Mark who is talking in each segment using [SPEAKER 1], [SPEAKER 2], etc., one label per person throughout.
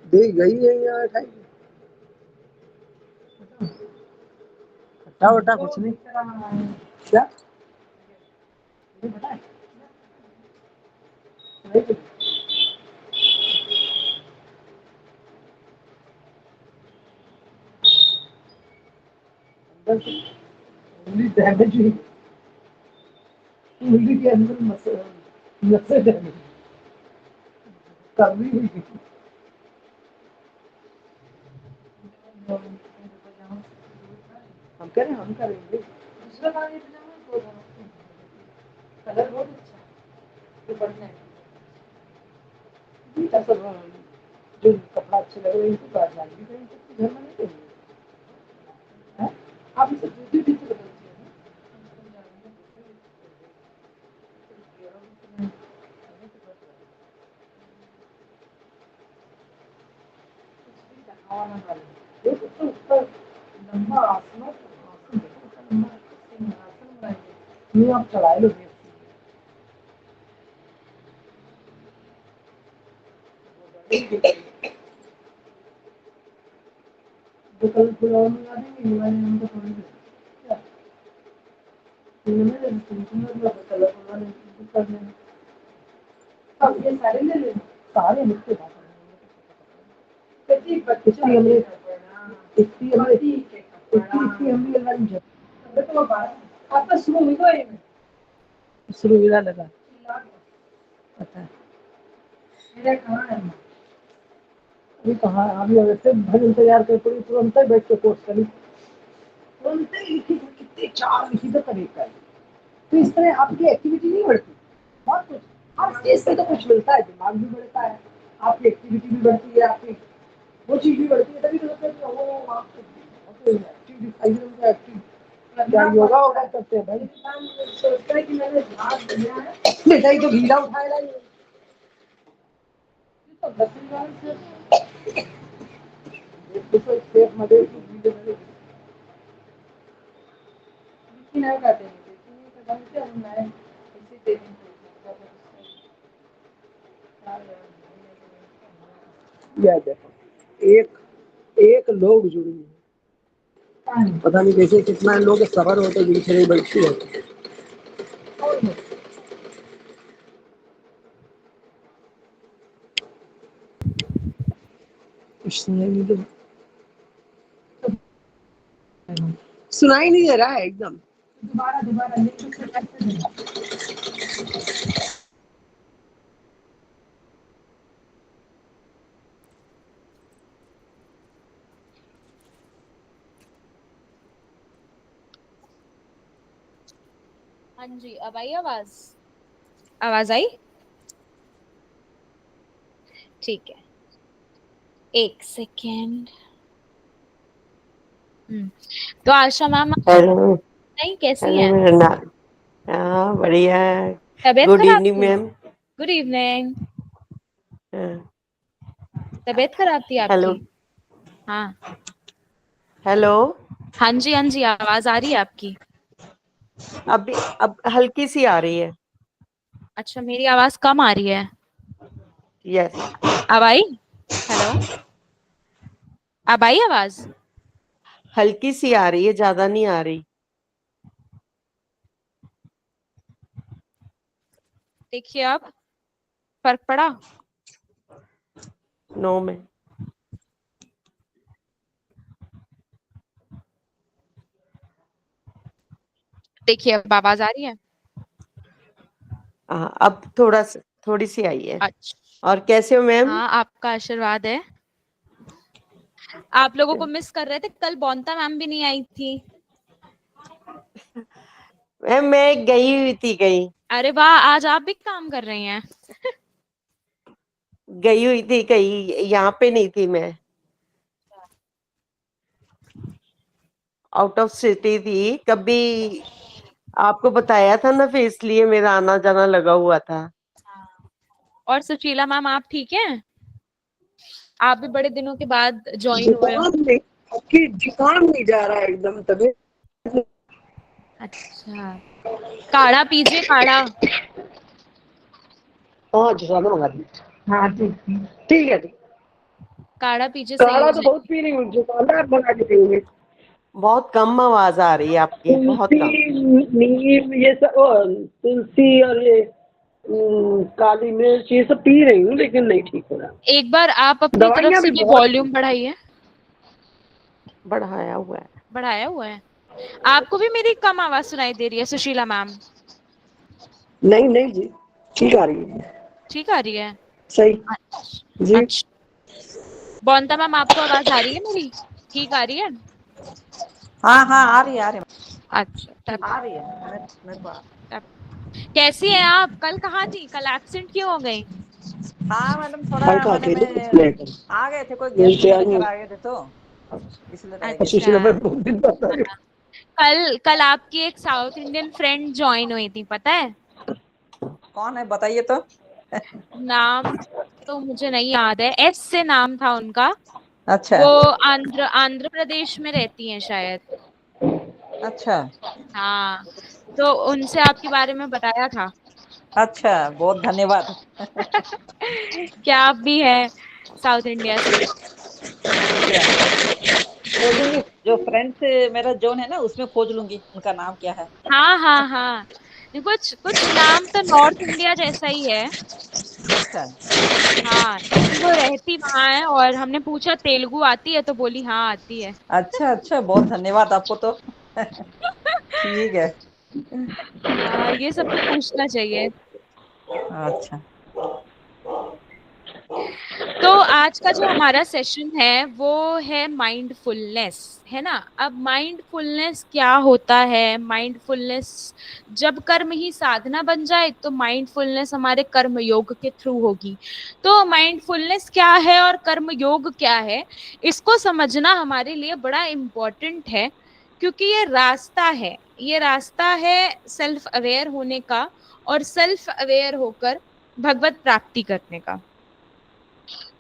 [SPEAKER 1] दे गई है यहाँ खाई खट्टा वट्टा कुछ नहीं क्या उंगली डैमेज हुई उंगली के अंदर नसें डैमेज कमरी हुई हम कह रहे हैं हम करेंगे दूसरा काम ये कलर बहुत अच्छा है ये बढ़िया है सब जो कपड़ा अच्छे लग रहे हैं इनको बाहर जाने भी कहीं सकते घर में नहीं करेंगे आप इसे दूसरी चीज से बदलते हैं लंबा आसमान नहीं आप चढ़ाए लो जो कल पुलाव मंगा देंगे हमारे हम तो थोड़ी क्या कलर कर लेना अब ये सारे ले लेना सारे मुझसे बात इतनी हमने आपका शुरू मिला लगा पता है मेरा कहाँ है अभी कहाँ अभी वैसे भजन तैयार कर पड़ी तुरंत ही बैठ के पोस्ट करी तुरंत ही लिखी कितने चार लिखी तो तरीका तो इस तरह आपकी एक्टिविटी नहीं बढ़ती बहुत कुछ हर चीज से तो कुछ मिलता है दिमाग भी बढ़ता है आपकी एक्टिविटी भी बढ़ती है आपकी वो चीज भी बढ़ती है तभी तो लगता है कि वो आपको एक्टिविटी एक्टिव क्या योगा वोगा करते हैं भाई सोचता है कि मैंने भाग लिया है बेटा ये तो ढीला उठाएगा ये तो 10 से देखो स्टेप मध्ये नहीं करते हैं यह देखो एक एक लोग जुड़ी है पता नहीं कैसे कितना लोग सफर होते दूसरे बच्ची होते सुनाई नहीं दे रहा है एकदम दोबारा दोबारा
[SPEAKER 2] हाँ जी, अब आई आवाज? आवाज आई? ठीक है, एक सेकेंड। तो आशा मैम
[SPEAKER 3] हेलो
[SPEAKER 2] नहीं कैसी
[SPEAKER 3] हेलो
[SPEAKER 2] हैं?
[SPEAKER 3] मेरा नाम हाँ बढ़िया है।
[SPEAKER 2] तबीयत
[SPEAKER 3] गुड
[SPEAKER 2] खराब
[SPEAKER 3] इवनिंग
[SPEAKER 2] थी?
[SPEAKER 3] मैम।
[SPEAKER 2] Good evening.
[SPEAKER 3] हाँ,
[SPEAKER 2] तबीयत खराब थी
[SPEAKER 3] हेलो
[SPEAKER 2] आपकी? हाँ
[SPEAKER 3] हेलो।
[SPEAKER 2] हाँ जी, हाँ जी, आवाज आ रही है आपकी?
[SPEAKER 3] अभी अब हल्की सी आ रही है।
[SPEAKER 2] अच्छा, मेरी आवाज कम आ रही है?
[SPEAKER 3] यस
[SPEAKER 2] अब आई? हेलो, अब आई आवाज?
[SPEAKER 3] हल्की सी आ रही है, ज्यादा नहीं आ रही।
[SPEAKER 2] देखिए अब फर्क पड़ा?
[SPEAKER 3] नो में
[SPEAKER 2] देखिए अब आवाज आ रही है?
[SPEAKER 3] हाँ अब थोड़ी सी आई है।
[SPEAKER 2] अच्छा,
[SPEAKER 3] और कैसे हो मैम?
[SPEAKER 2] हाँ आपका आशीर्वाद है। आप लोगों को मिस कर रहे थे, कल बौंता मैम भी नहीं आई थी।
[SPEAKER 3] मैम मैं गई हुई थी कहीं।
[SPEAKER 2] अरे वाह, आज आप भी काम कर रही हैं?
[SPEAKER 3] गई हुई थी कहीं, यहाँ पे नहीं थी मैं। आउट ऑफ सिटी थी। कभी आपको बताया था ना, फिर इसलिए मेरा आना जाना लगा हुआ था।
[SPEAKER 2] और सुशीला मैम आप ठीक हैं? आप भी बड़े दिनों के बाद ज्वाइन हुए हो।
[SPEAKER 1] आपकी जुकाम नहीं जा रहा है एकदम तबीयत
[SPEAKER 2] अच्छा, काढ़ा पीजिए, काढ़ा।
[SPEAKER 1] हाँ जुसाना मंगा दीजिए। हाँ ठीक है।
[SPEAKER 2] काढ़ा पीछे सही
[SPEAKER 1] काढ़ा
[SPEAKER 2] हो
[SPEAKER 1] तो
[SPEAKER 2] जाए।
[SPEAKER 1] बहुत पी रही हूँ, जुसाना आप मंगा के देंगे।
[SPEAKER 3] बहुत कम आवाज आ रही है आपकी, बहुत कम।
[SPEAKER 1] तुलसी, नीम, ये सब, तुलसी और ये काली मिर्च, ये सब पी रही हूँ, लेकिन नहीं ठीक हो रहा।
[SPEAKER 2] एक बार आप अपनी तरफ
[SPEAKER 1] दवाइयाँ
[SPEAKER 2] से
[SPEAKER 1] भी
[SPEAKER 2] भी
[SPEAKER 1] बहुत
[SPEAKER 2] वॉल्यूम बढ़ाइए।
[SPEAKER 3] बढ़ाया हुआ है।
[SPEAKER 2] बढ़ाया हुआ है। आपको भी मेरी कम आवाज सुनाई दे रही है सुशीला मैम?
[SPEAKER 1] नहीं जी, ठीक आ रही है,
[SPEAKER 2] ठीक आ रही है।
[SPEAKER 1] सही
[SPEAKER 2] अच्छा
[SPEAKER 1] जी।
[SPEAKER 2] अच्छा। बॉन्ता मैम, आपको आवाज आ रही है मेरी? ठीक आ रही है?
[SPEAKER 4] हाँ हाँ आ रही है, आ रही
[SPEAKER 2] अच्छा
[SPEAKER 4] है,
[SPEAKER 2] तब
[SPEAKER 4] आ रही है। मेरे को
[SPEAKER 2] तब कैसी है आप? कल कहाँ थी? कल एब्सेंट क्यों हो गई?
[SPEAKER 4] हाँ मैडम,
[SPEAKER 1] कल
[SPEAKER 4] थोड़ा
[SPEAKER 1] का
[SPEAKER 4] मैंने
[SPEAKER 1] अकेले
[SPEAKER 4] मैं
[SPEAKER 1] लेकर
[SPEAKER 4] आ गए थे, कोई गेस्ट
[SPEAKER 1] मिलते
[SPEAKER 4] लेकर
[SPEAKER 1] आए।
[SPEAKER 4] आ गए थे तो इसलिए रह गई थी।
[SPEAKER 2] अच्छा।
[SPEAKER 1] सुशीला मैं बहुत दिन बाद आई।
[SPEAKER 2] कल कल आपकी एक साउथ इंडियन फ्रेंड ज्वाइन हुई थी, पता है?
[SPEAKER 4] कौन है बताइए तो।
[SPEAKER 2] नाम तो मुझे नहीं याद है, एस से नाम था उनका।
[SPEAKER 4] अच्छा
[SPEAKER 2] वो आंध्र आंध्र प्रदेश में रहती हैं शायद।
[SPEAKER 4] अच्छा
[SPEAKER 2] हाँ, तो उनसे आपके बारे में बताया था।
[SPEAKER 4] अच्छा, बहुत धन्यवाद।
[SPEAKER 2] क्या आप भी है साउथ इंडिया से?
[SPEAKER 4] अच्छा, खोजूंगी, जो फ्रेंड्स मेरा जोन है ना उसमें खोज लूंगी उनका नाम क्या है।
[SPEAKER 2] हाँ हाँ हाँ। कुछ कुछ नाम तो नॉर्थ इंडिया जैसा ही है।
[SPEAKER 4] अच्छा
[SPEAKER 2] हाँ, लेकिन वो रहती वहां है, और हमने पूछा तेलुगु आती है तो बोली हाँ आती है।
[SPEAKER 4] अच्छा अच्छा, बहुत धन्यवाद आपको तो। ठीक है।
[SPEAKER 2] हाँ, ये सब तो पूछना चाहिए।
[SPEAKER 4] अच्छा
[SPEAKER 2] तो आज का जो हमारा सेशन है वो है माइंडफुलनेस, है ना? अब माइंडफुलनेस क्या होता है? माइंडफुलनेस जब कर्म ही साधना बन जाए तो माइंडफुलनेस हमारे कर्म योग के थ्रू होगी। तो माइंडफुलनेस क्या है और कर्म योग क्या है, इसको समझना हमारे लिए बड़ा इम्पोर्टेंट है, क्योंकि ये रास्ता है सेल्फ अवेयर होने का, और सेल्फ अवेयर होकर भगवत प्राप्ति करने का।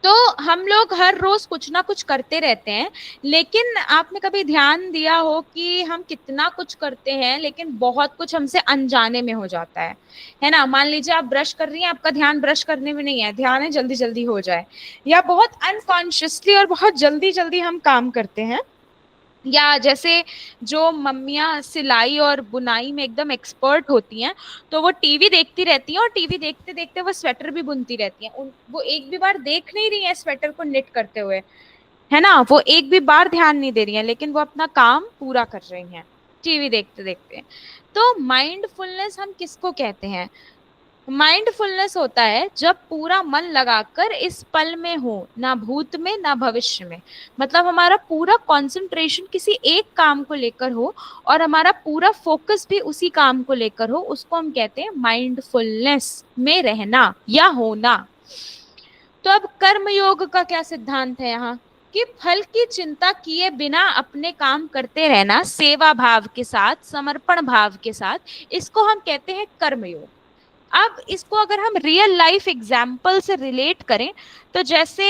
[SPEAKER 2] तो हम लोग हर रोज कुछ ना कुछ करते रहते हैं, लेकिन आपने कभी ध्यान दिया हो कि हम कितना कुछ करते हैं लेकिन बहुत कुछ हमसे अनजाने में हो जाता है ना? मान लीजिए आप ब्रश कर रही हैं, आपका ध्यान ब्रश करने में नहीं है, ध्यान है जल्दी जल्दी हो जाए, या बहुत अनकॉन्शियसली और बहुत जल्दी जल्दी हम काम करते हैं। या जैसे जो मम्मियाँ सिलाई और बुनाई में एकदम एक्सपर्ट होती हैं, तो वो टीवी देखती रहती हैं और टीवी देखते देखते वो स्वेटर भी बुनती रहती हैं। वो एक भी बार देख नहीं रही है स्वेटर को निट करते हुए, है ना? वो एक भी बार ध्यान नहीं दे रही है, लेकिन वो अपना काम पूरा कर रही हैं टीवी देखते देखते। तो माइंडफुलनेस हम किसको कहते हैं? माइंडफुलनेस होता है जब पूरा मन लगाकर इस पल में हो, ना भूत में ना भविष्य में। मतलब हमारा पूरा कंसंट्रेशन किसी एक काम को लेकर हो, और हमारा पूरा फोकस भी उसी काम को लेकर हो, उसको हम कहते हैं माइंडफुलनेस में रहना या होना। तो अब कर्म योग का क्या सिद्धांत है यहाँ? कि फल की चिंता किए बिना अपने काम करते रहना, सेवा भाव के साथ, समर्पण भाव के साथ, इसको हम कहते हैं कर्म योग। अब इसको अगर हम रियल लाइफ एग्जाम्पल से रिलेट करें, तो जैसे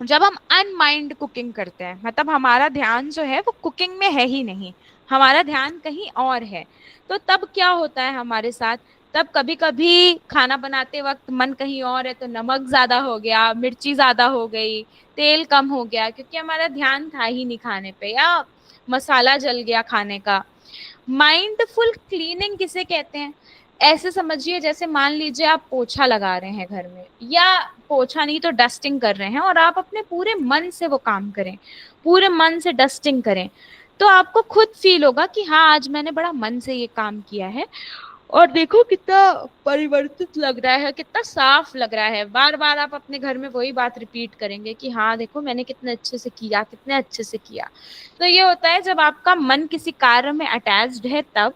[SPEAKER 2] जब हम अनमाइंड कुकिंग करते हैं, मतलब हमारा ध्यान जो है वो कुकिंग में है ही नहीं, हमारा ध्यान कहीं और है, तो तब क्या होता है हमारे साथ? तब कभी कभी खाना बनाते वक्त मन कहीं और है, तो नमक ज्यादा हो गया, मिर्ची ज्यादा हो गई, तेल कम हो गया, क्योंकि हमारा ध्यान था ही नहीं खाने पे, या मसाला जल गया खाने का। माइंडफुल क्लीनिंग किसे कहते हैं? ऐसे समझिए जैसे मान लीजिए आप पोछा लगा रहे हैं घर में, या पोछा नहीं तो डस्टिंग कर रहे हैं, और आप अपने पूरे मन से वो काम करें, पूरे मन से डस्टिंग करें, तो आपको खुद फील होगा कि हाँ आज मैंने बड़ा मन से ये काम किया है, और देखो कितना परिवर्तित लग रहा है, कितना साफ लग रहा है। बार बार आप अपने घर में वही बात रिपीट करेंगे कि हाँ देखो मैंने कितने अच्छे से किया, कितने अच्छे से किया। तो ये होता है जब आपका मन किसी कार्य में अटैच्ड है तब।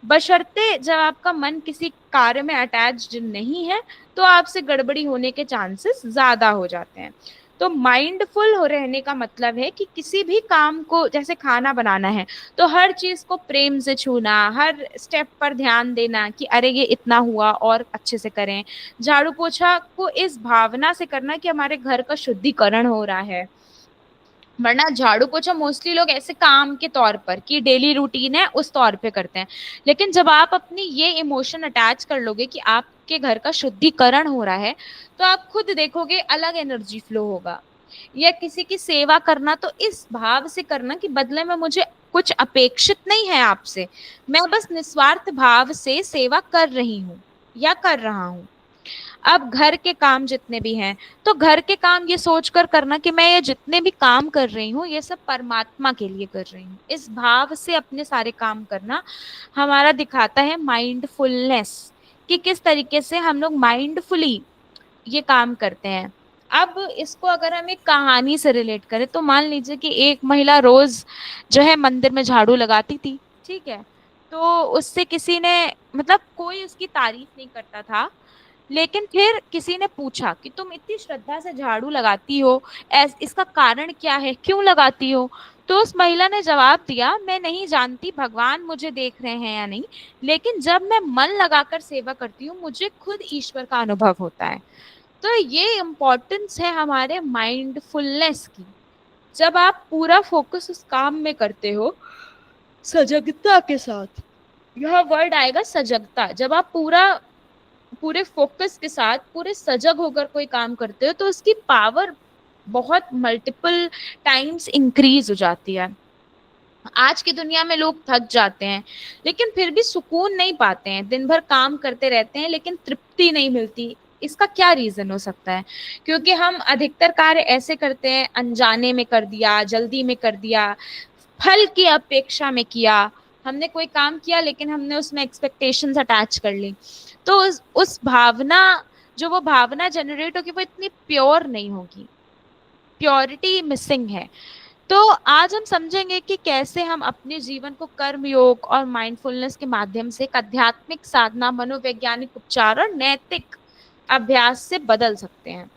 [SPEAKER 2] बशर्ते जब आपका मन किसी कार्य में अटैच्ड नहीं है, तो आपसे गड़बड़ी होने के चांसेस ज्यादा हो जाते हैं। तो माइंडफुल हो रहने का मतलब है कि किसी भी काम को, जैसे खाना बनाना है, तो हर चीज को प्रेम से छूना, हर स्टेप पर ध्यान देना कि अरे ये इतना हुआ और अच्छे से करें। झाड़ू पोछा को इस भावना से करना कि हमारे घर का शुद्धिकरण हो रहा है। वरना झाड़ू पोछा मोस्टली लोग ऐसे काम के तौर पर कि डेली रूटीन है उस तौर पे करते हैं। लेकिन जब आप अपनी ये इमोशन अटैच कर लोगे कि आपके घर का शुद्धिकरण हो रहा है, तो आप खुद देखोगे अलग एनर्जी फ्लो होगा। या किसी की सेवा करना तो इस भाव से करना कि बदले में मुझे कुछ अपेक्षित नहीं है आपसे, मैं बस निस्वार्थ भाव से सेवा कर रही हूँ या कर रहा हूँ। अब घर के काम जितने भी हैं, तो घर के काम ये सोचकर करना कि मैं ये जितने भी काम कर रही हूँ ये सब परमात्मा के लिए कर रही हूँ, इस भाव से अपने सारे काम करना हमारा दिखाता है माइंडफुलनेस, कि किस तरीके से हम लोग माइंडफुली ये काम करते हैं। अब इसको अगर हम एक कहानी से रिलेट करें, तो मान लीजिए कि एक महिला रोज जो है मंदिर में झाड़ू लगाती थी, ठीक है। तो उससे किसी ने, मतलब कोई उसकी तारीफ नहीं करता था, लेकिन फिर किसी ने पूछा कि तुम इतनी श्रद्धा से झाड़ू लगाती हो, इसका कारण क्या है, क्यों लगाती हो? तो उस महिला ने जवाब दिया, मैं नहीं जानती भगवान मुझे देख रहे हैं या नहीं, लेकिन जब मैं मन लगाकर सेवा करती हूँ मुझे खुद ईश्वर का अनुभव होता है। तो ये इम्पोर्टेंस है हमारे माइंडफुलनेस की। जब आप पूरा फोकस उस काम में करते हो सजगता के साथ, यह वर्ड आएगा सजगता, जब आप पूरे फोकस के साथ पूरे सजग होकर कोई काम करते हो, तो उसकी पावर बहुत मल्टीपल टाइम्स इंक्रीज हो जाती है। आज की दुनिया में लोग थक जाते हैं, लेकिन फिर भी सुकून नहीं पाते हैं, दिन भर काम करते रहते हैं लेकिन तृप्ति नहीं मिलती। इसका क्या रीजन हो सकता है? क्योंकि हम अधिकतर कार्य ऐसे करते हैं, अनजाने में कर दिया, जल्दी में कर दिया, फल की अपेक्षा में किया। हमने कोई काम किया लेकिन हमने उसमें एक्सपेक्टेशंस अटैच कर ली, तो उस भावना, जो वो भावना जनरेट होगी वो इतनी प्योर नहीं होगी, प्योरिटी मिसिंग है। तो आज हम समझेंगे कि कैसे हम अपने जीवन को कर्म योग और माइंडफुलनेस के माध्यम से एक आध्यात्मिक साधना, मनोवैज्ञानिक उपचार और नैतिक अभ्यास से बदल सकते हैं।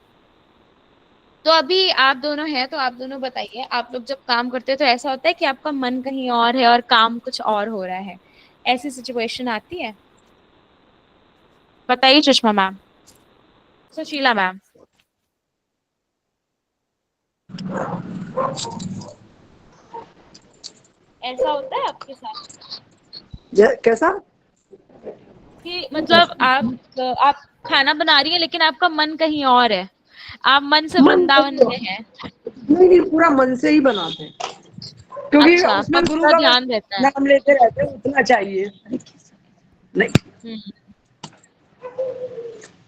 [SPEAKER 2] तो अभी आप दोनों हैं, तो आप दोनों बताइए, आप लोग जब काम करते हैं तो ऐसा होता है कि आपका मन कहीं और है और काम कुछ और हो रहा है, ऐसी सिचुएशन आती है? बताइए सुषमा मैम, सुशीला मैम। ऐसा होता है आपके साथ
[SPEAKER 1] कैसा?
[SPEAKER 2] कि मतलब आप खाना बना रही हैं लेकिन आपका मन कहीं और है, आप मन से वृंदावन में हैं?
[SPEAKER 1] नहीं नहीं, पूरा मन से ही बनाते हैं, क्योंकि
[SPEAKER 2] अच्छा, आपका
[SPEAKER 1] उसमें गुरु
[SPEAKER 2] पूरा
[SPEAKER 1] का
[SPEAKER 2] ध्यान रहता है।
[SPEAKER 1] नाम लेते रहते हैं, उतना चाहिए। नहीं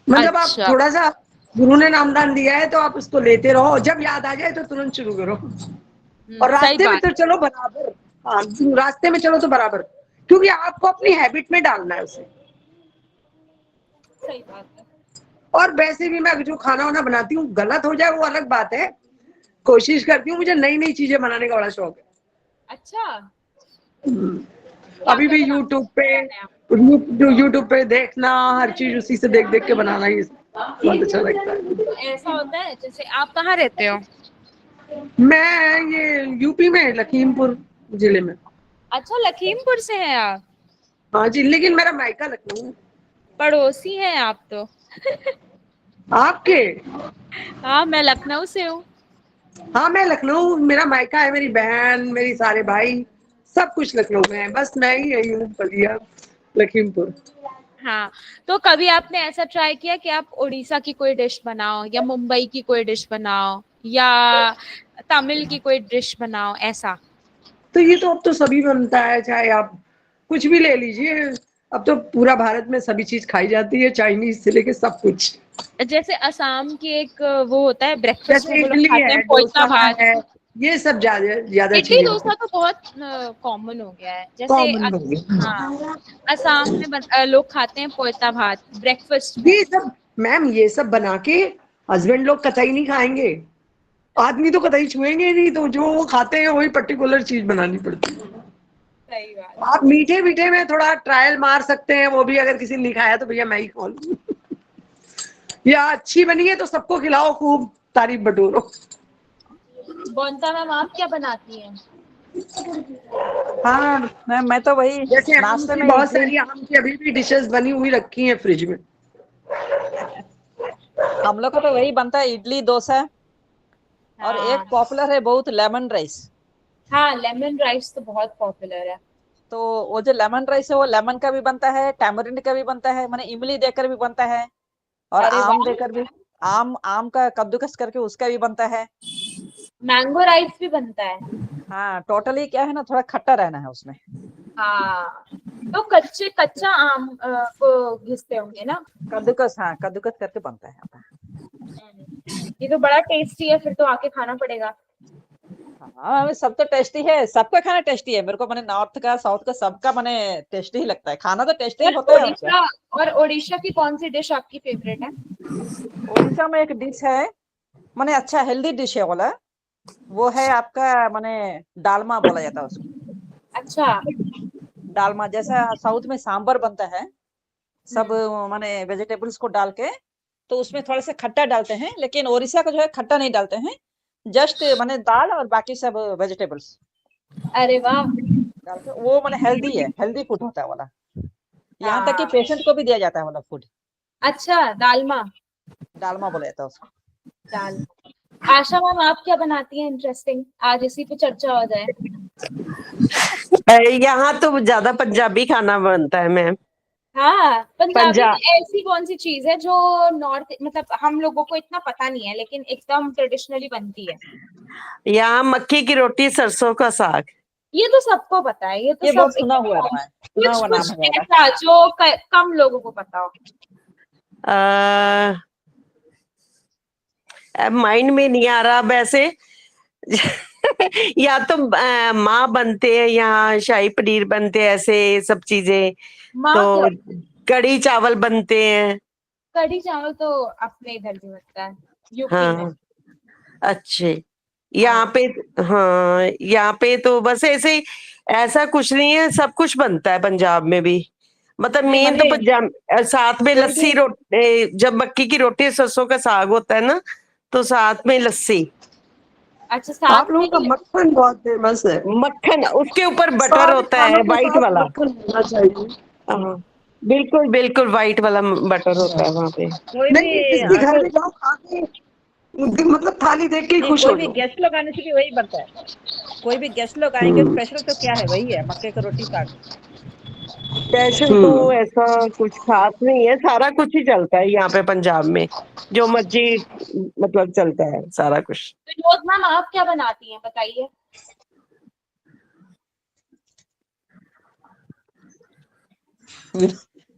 [SPEAKER 1] मतलब आप
[SPEAKER 2] अच्छा।
[SPEAKER 1] थोड़ा सा, गुरु ने नामदान दिया है तो आप उसको लेते रहो, जब याद आ जाए तो तुरंत शुरू करो। और
[SPEAKER 2] सही
[SPEAKER 1] रास्ते में
[SPEAKER 2] बात
[SPEAKER 1] तो
[SPEAKER 2] है।
[SPEAKER 1] चलो बराबर। हाँ, रास्ते में चलो तो बराबर, क्योंकि आपको अपनी हैबिट में डालना है उसे।
[SPEAKER 2] सही बात है।
[SPEAKER 1] और वैसे भी मैं जो खाना वाना बनाती हूँ, गलत हो जाए वो अलग बात है, कोशिश करती हूँ, मुझे नई नई चीजें बनाने का बड़ा शौक है।
[SPEAKER 2] अच्छा, क्या
[SPEAKER 1] अभी
[SPEAKER 2] क्या
[SPEAKER 1] भी
[SPEAKER 2] बनाते हैं आप?
[SPEAKER 1] यूट्यूब पे देखना, हर चीज उसी से देख देख के बनाना ही बहुत अच्छा लगता है।
[SPEAKER 2] तो ऐसा होता है, जैसे आप कहाँ रहते हो?
[SPEAKER 1] मैं ये यूपी में, लखीमपुर जिले में।
[SPEAKER 2] अच्छा, लखीमपुर से हैं आप?
[SPEAKER 1] हाँ जी, लेकिन मेरा मायका लखनऊ है।
[SPEAKER 2] पड़ोसी हैं आप तो।
[SPEAKER 1] आपके?
[SPEAKER 2] हाँ, मैं लखनऊ से हूँ।
[SPEAKER 1] हाँ, मैं लखनऊ, मेरा मायका है, मेरी बहन, मेरी सारे भाई, सब कुछ लखनऊ में है, बस मैं ही यही हूँ बलिया, लखीमपुर।
[SPEAKER 2] हाँ, तो कभी आपने ऐसा ट्राई किया कि आप उड़ीसा की कोई डिश बनाओ, या मुंबई की कोई डिश बनाओ, या तमिल की कोई डिश बनाओ, ऐसा?
[SPEAKER 1] तो ये तो अब तो सभी बनता है, चाहे आप कुछ भी ले लीजिए, अब तो पूरा भारत में सभी चीज खाई जाती है, चाइनीज से लेके सब कुछ।
[SPEAKER 2] जैसे असम की एक वो होता है ब्रेकफास्ट में,
[SPEAKER 1] जैसे
[SPEAKER 2] वो लोग
[SPEAKER 1] इडली
[SPEAKER 2] खाते हैं
[SPEAKER 1] है,
[SPEAKER 2] पोइता
[SPEAKER 1] डोसा
[SPEAKER 2] भात।
[SPEAKER 1] है, ये सब ज्यादा ज्यादा
[SPEAKER 2] इडली
[SPEAKER 1] चीजें होती
[SPEAKER 2] डोसा
[SPEAKER 1] हैं।
[SPEAKER 2] तो बहुत कॉमन हो गया है। जैसे
[SPEAKER 1] कॉमन हो
[SPEAKER 2] हाँ,
[SPEAKER 1] गया।
[SPEAKER 2] असम में लोग खाते हैं पोइता भात ब्रेकफास्ट में।
[SPEAKER 1] ये सब मैम, ये सब बना के हस्बैंड लोग कतई नहीं खाएंगे, आदमी तो कतई छुएंगे नहीं, तो जो वो खाते हैं वही पर्टिकुलर चीज बनानी पड़ती है।
[SPEAKER 2] सही बात।
[SPEAKER 1] आप मीठे मीठे में थोड़ा ट्रायल मार सकते हैं, वो भी अगर किसी ने नहीं खाया तो भैया मैं ही खा लूं। या अच्छी बनी है तो सबको खिलाओ, खूब तारीफ बटोरो।
[SPEAKER 2] बोनता मैम, आप क्या बनाती हैं?
[SPEAKER 4] हाँ मैं तो वही
[SPEAKER 1] जैसे आम
[SPEAKER 4] नाश्ते
[SPEAKER 1] की
[SPEAKER 4] में
[SPEAKER 1] बहुत
[SPEAKER 4] इडली।
[SPEAKER 1] सारी आम की अभी भी डिशेस बनी हुई रखी हैं फ्रिज में।
[SPEAKER 4] हम लोग का तो वही बनता है, इडली डोसा। और एक
[SPEAKER 2] हाँ
[SPEAKER 4] पॉपुलर है बहुत लेमन राइस।
[SPEAKER 2] हाँ, लेमन राइस तो बहुत पॉपुलर है।
[SPEAKER 4] तो वो जो लेमन राइस है वो लेमन का भी बनता है, टैमरिंड का भी बनता है, माने इमली देकर भी बनता है, और
[SPEAKER 2] अरे
[SPEAKER 4] आम
[SPEAKER 2] वाह,
[SPEAKER 4] देकर भी, आम आम का कद्दूकस करके उसका भी बनता है।
[SPEAKER 2] मैंगो राइस भी बनता है।
[SPEAKER 4] हाँ, टोटली क्या है ना, थोड़ा खट्टा रहना है उसमें।
[SPEAKER 2] हाँ, तो कच्चे कच्चा आम को घिसते होंगे ना।
[SPEAKER 4] कद्दूकस, हाँ कद्दूकस करके बनता है।
[SPEAKER 2] ये तो बड़ा टेस्टी है, फिर तो आके खाना पड़ेगा।
[SPEAKER 4] हाँ, सब तो टेस्टी है, सबका खाना टेस्टी है। मेरे को माने नॉर्थ का साउथ का सबका माने टेस्टी ही लगता है, खाना तो टेस्टी ही
[SPEAKER 2] और
[SPEAKER 4] होता है और क्या।
[SPEAKER 2] उड़ीसा, और उड़ीसा की कौन सी डिश आपकी फेवरेट है?
[SPEAKER 4] उड़ीसा में एक डिश है, माने अच्छा हेल्दी डिश है वाला, वो है आपका माने डालमा बोला जाता है उसको।
[SPEAKER 2] अच्छा।
[SPEAKER 4] डालमा जैसा साउथ में सांबर बनता है, सब माने वेजिटेबल्स को डाल के, तो उसमें थोड़ा सा खट्टा डालते हैं, लेकिन ओडिशा का जो है खट्टा नहीं डालते हैं, जस्ट माने दाल और बाकी सब वेजिटेबल्स
[SPEAKER 2] अरे वाह।
[SPEAKER 4] डाल के, वो माने हेल्दी है, हेल्दी फूड होता है वाला। यहाँ तक कि
[SPEAKER 2] हाँ,
[SPEAKER 4] पेशेंट को भी दिया जाता है वाला फूड।
[SPEAKER 2] अच्छा, दालमा।
[SPEAKER 4] डालमा बोला जाता है उसको।
[SPEAKER 2] दाल। आशा मैम, आप क्या बनाती हैं इंटरेस्टिंग? आज इसी पे चर्चा हो जाए।
[SPEAKER 3] यहाँ तो ज्यादा पंजाबी खाना बनता है मैम।
[SPEAKER 2] हाँ, पंजाबी में
[SPEAKER 3] पंजाब
[SPEAKER 2] ऐसी कौन सी चीज है जो नॉर्थ, मतलब हम लोगों को इतना पता नहीं है लेकिन एकदम ट्रेडिशनली बनती है?
[SPEAKER 3] यहाँ मक्की की रोटी सरसों का साग।
[SPEAKER 2] ये तो सबको पता है, ये तो
[SPEAKER 4] ये
[SPEAKER 2] सब
[SPEAKER 4] बहुत सुना हुआ है, सुना
[SPEAKER 2] कुछ
[SPEAKER 4] हुआ नाम
[SPEAKER 2] कुछ
[SPEAKER 4] है वाला।
[SPEAKER 2] ऐसा जो कम लोगों को पता हो।
[SPEAKER 3] माइंड में नहीं आ रहा वैसे। या तो माँ बनते हैं, यहाँ शाही पनीर बनते हैं, ऐसे सब चीजें।
[SPEAKER 2] माँ क्या?
[SPEAKER 3] तो कढ़ी चावल बनते हैं।
[SPEAKER 2] कढ़ी चावल तो अपने इधर भी बनता है, यूपी में।
[SPEAKER 3] हाँ, अच्छे। यहाँ
[SPEAKER 2] हाँ,
[SPEAKER 3] पे, हाँ यहाँ पे तो बस ऐसे ही, ऐसा कुछ नहीं है, सब कुछ बनता है पंजाब में भी। मतलब
[SPEAKER 2] नहीं
[SPEAKER 3] मेन तो
[SPEAKER 2] मैंने
[SPEAKER 3] पंजाब साथ में
[SPEAKER 2] कोई
[SPEAKER 3] लस्सी
[SPEAKER 2] भी,
[SPEAKER 3] रोटी, जब मक्की की रोटी सरसों का साग होता है ना, तो साथ में लस्सी।
[SPEAKER 2] अच्छा साथ
[SPEAKER 1] आप लोगों
[SPEAKER 2] में
[SPEAKER 1] का
[SPEAKER 2] ही।
[SPEAKER 1] मक्खन बहुत फेमस है।
[SPEAKER 3] मक्खन उसके ऊपर बटर
[SPEAKER 1] सारे
[SPEAKER 3] होता है,
[SPEAKER 1] खानों के
[SPEAKER 3] वाइट
[SPEAKER 1] साथ
[SPEAKER 3] वाला।
[SPEAKER 1] मक्खन होना चाहिए।
[SPEAKER 3] हाँ, बिल्कुल बिल्कुल वाइट वाला बटर होता है वहां पे।
[SPEAKER 4] कोई
[SPEAKER 1] नहीं
[SPEAKER 4] भी
[SPEAKER 1] नहीं, किसी घर
[SPEAKER 4] आपको,
[SPEAKER 1] में जाओ खा के, मतलब थाली देख के ही
[SPEAKER 4] नहीं
[SPEAKER 1] खुश
[SPEAKER 4] कोई
[SPEAKER 1] हो
[SPEAKER 4] भी
[SPEAKER 1] जाओ।
[SPEAKER 4] गेस्ट लोग आने से भी वही बनता है। कोई भी गेस्ट लोग आएंगे, स्पेशल तो क्या है, वही है मक्के का रोटी साग।
[SPEAKER 3] स्पेशल तो ऐसा कुछ खास नहीं है, सारा कुछ ही चलता है यहाँ पे पंजाब में, जो मर्जी मतलब चलता है सारा कुछ।
[SPEAKER 2] तो जोत मैम, आप क्या बनाती हैं बताइए?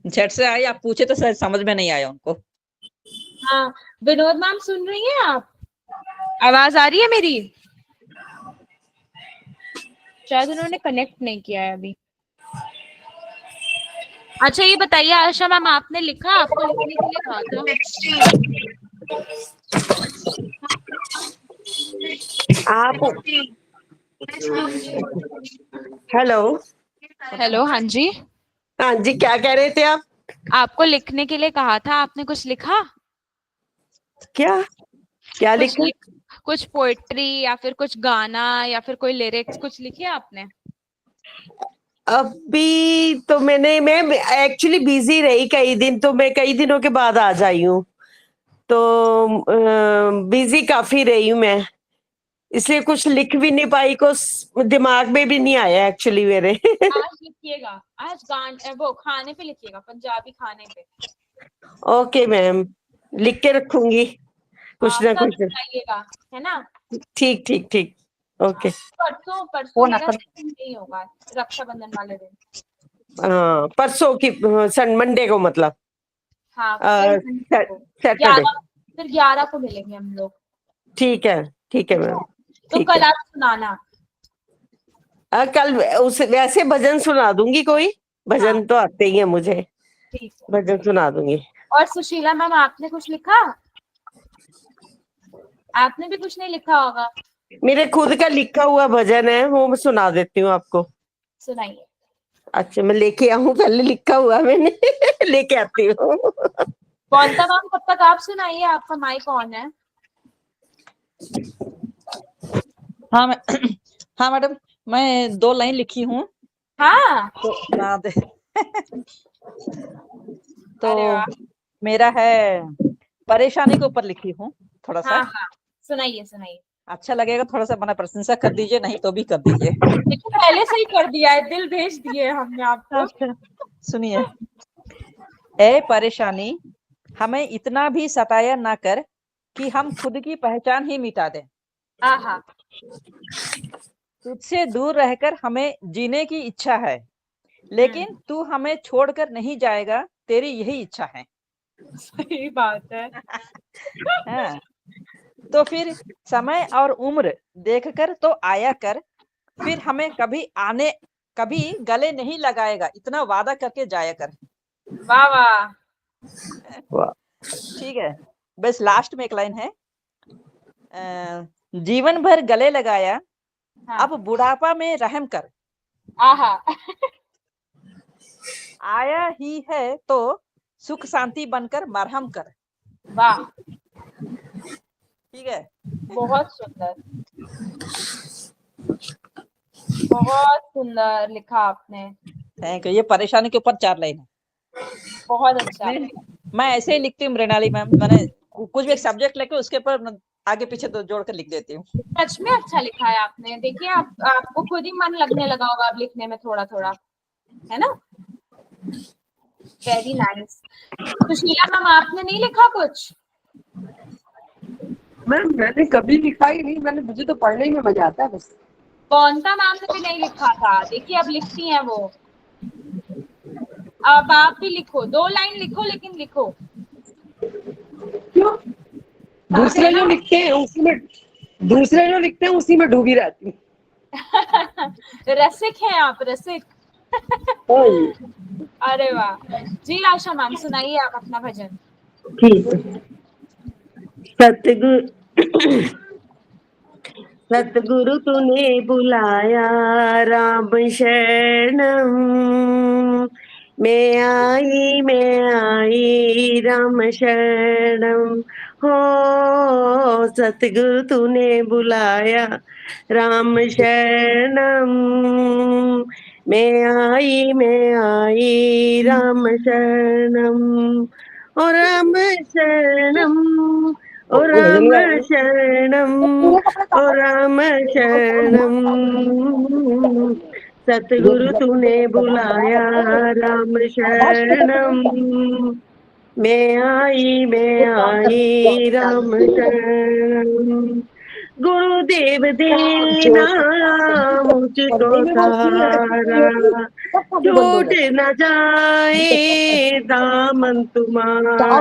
[SPEAKER 4] झट से आई, आप पूछे तो शायद समझ में नहीं आया उनको।
[SPEAKER 2] हाँ, विनोद मैम सुन रही हैं आप? आवाज आ रही है मेरी? शायद उन्होंने कनेक्ट नहीं किया है अभी। अच्छा ये बताइए आशा मैम, आपने लिखा, आपको लिखने के लिए कहा था।
[SPEAKER 3] आप, हेलो।
[SPEAKER 2] हेलो, हाँ जी।
[SPEAKER 3] हाँ जी, क्या कह रहे थे आप?
[SPEAKER 2] आपको लिखने के लिए कहा था, आपने कुछ लिखा?
[SPEAKER 3] क्या क्या
[SPEAKER 2] कुछ
[SPEAKER 3] लिखा?
[SPEAKER 2] कुछ पोएट्री या फिर कुछ गाना या फिर कोई लिरिक्स कुछ लिखे आपने?
[SPEAKER 3] अभी तो मैं एक्चुअली बिजी रही कई दिन, तो मैं कई दिनों के बाद आ जाई हूँ, तो बिजी काफी रही हूँ मैं, इसलिए कुछ लिख भी नहीं पाई, कुछ दिमाग में भी नहीं आया एक्चुअली मेरे।
[SPEAKER 2] आज लिखिएगा, आज गान वो खाने पे लिखिएगा, पंजाबी खाने पे।
[SPEAKER 3] ओके मैम, लिख के रखूंगी कुछ ना
[SPEAKER 2] कल
[SPEAKER 3] कुछ।
[SPEAKER 2] सुनाइएगा, है ना?
[SPEAKER 3] ठीक ठीक ठीक, ओके।
[SPEAKER 2] परसों परसों
[SPEAKER 4] फोन
[SPEAKER 2] मेरा
[SPEAKER 4] आता
[SPEAKER 2] सेशन नहीं होगा, रक्षाबंधन वाले दिन।
[SPEAKER 3] हाँ, परसों की, सन मंडे को मतलब,
[SPEAKER 2] हाँ, फिर Monday को
[SPEAKER 3] सैटरडे।
[SPEAKER 2] 11, फिर 11 को मिलेंगे हम लोग।
[SPEAKER 3] ठीक है, ठीक है मैम,
[SPEAKER 2] तो
[SPEAKER 3] ठीक
[SPEAKER 2] कल
[SPEAKER 3] है।
[SPEAKER 2] आप सुनाना।
[SPEAKER 3] कल उस वैसे भजन सुना दूंगी, कोई
[SPEAKER 2] हाँ,
[SPEAKER 3] भजन तो आते ही है मुझे,
[SPEAKER 2] ठीक है।
[SPEAKER 3] भजन सुना दूंगी।
[SPEAKER 2] और सुशीला मैम, आपने कुछ लिखा? आपने भी कुछ नहीं लिखा होगा।
[SPEAKER 3] मेरे खुद का लिखा हुआ भजन है, वो मैं सुना देती हूँ आपको।
[SPEAKER 2] सुनाइए।
[SPEAKER 3] अच्छा, मैं लेके आऊं, पहले लिखा हुआ मैंने। लेके आती हूँ।
[SPEAKER 2] कौनता मैम, कब तक आप सुनाइए, आपका माइक ऑन है।
[SPEAKER 4] हाँ मैं हाँ मैडम, मैं 2 लाइन लिखी हूँ,
[SPEAKER 2] हाँ,
[SPEAKER 4] तो सुना दे।
[SPEAKER 2] अरे
[SPEAKER 4] तो
[SPEAKER 2] वाह।
[SPEAKER 4] मेरा है, परेशानी के ऊपर लिखी हूँ थोड़ा सा।
[SPEAKER 2] हाँ हाँ, सुनाइए सुनाइए।
[SPEAKER 4] अच्छा लगेगा थोड़ा सा, मैंने प्रशंसा कर दीजिए, नहीं तो भी कर दीजिए।
[SPEAKER 2] देखो पहले से ही कर दिया है, दिल भेज दिए हमने आपको।
[SPEAKER 4] अच्छा, सुनिए। ए परेशानी, हमें इतना भी सताया ना कर कि हम खुद की पहचान ही मिटा दें।
[SPEAKER 2] आहा,
[SPEAKER 4] तुझसे दूर रहकर हमें जीने की इच्छा है, लेकिन तू हमें छोड़कर नहीं जाएगा, तेरी यही इच्छा है।
[SPEAKER 2] सही बात है।
[SPEAKER 4] हाँ, तो फिर समय और उम्र देखकर तो आया कर, फिर हमें कभी गले नहीं लगाएगा, इतना वादा करके जाया कर।
[SPEAKER 2] वाह वाह।
[SPEAKER 3] वाह।
[SPEAKER 4] ठीक है, बस लास्ट में एक लाइन है। जीवन भर गले लगाया,
[SPEAKER 2] हाँ।
[SPEAKER 4] अब बुढ़ापा में रहम कर।
[SPEAKER 2] आहा।
[SPEAKER 4] आया ही है तो सुख शांति बनकर मरहम कर।
[SPEAKER 2] वाह,
[SPEAKER 4] ठीक है।
[SPEAKER 2] बहुत सुंदर, बहुत सुंदर लिखा आपने।
[SPEAKER 4] Thank you. ये परेशानी के ऊपर 4 लाइन है।
[SPEAKER 2] बहुत अच्छा।
[SPEAKER 4] मैं ऐसे ही लिखती हूँ मृणाली मैम, मैंने कुछ भी एक सब्जेक्ट लेके उसके ऊपर आगे पीछे तो जोड़ कर लिख देती हूँ।
[SPEAKER 2] सच में अच्छा लिखा है आपने। देखिए आपको खुद ही मन लगने लगा होगा अब लिखने में थोड़ा थोड़ा, है ना? Very nice. सुशीला मैम, आपने नहीं लिखा कुछ?
[SPEAKER 1] मैम मैंने कभी लिखा ही नहीं, मुझे तो पढ़ने में मजा आता है बस।
[SPEAKER 2] कौनसा मैम ने भी नहीं लिखा था, देखिए अब लिखती हैं वो। अब आप भी लिखो, 2 लाइन लिखो, लेकिन लिखो।
[SPEAKER 1] क्यों? दूसरे जो लिखते हैं उसी में डूबी रहती हूँ।
[SPEAKER 2] रसिक हैं आप, रसिक।
[SPEAKER 1] हाँ,
[SPEAKER 2] अरे वाह जी। आशा मैम, सुनाइए आप अपना भजन।
[SPEAKER 3] ठीक है। सतगुरु सतगुरु तूने बुलाया, राम शरणम। मैं आई राम शरणम। हो सतगुरु तूने बुलाया, राम शरणम। मैं आई राम शरणम। ओ राम शरणम, ओ राम शरणम, ओ राम शरणम। सतगुरु तूने बुलाया, राम शरणम। मैं आई राम शरणम। गुरुदेव देना मुझको सहारा, छूट न जाए दामन तुम्हारा।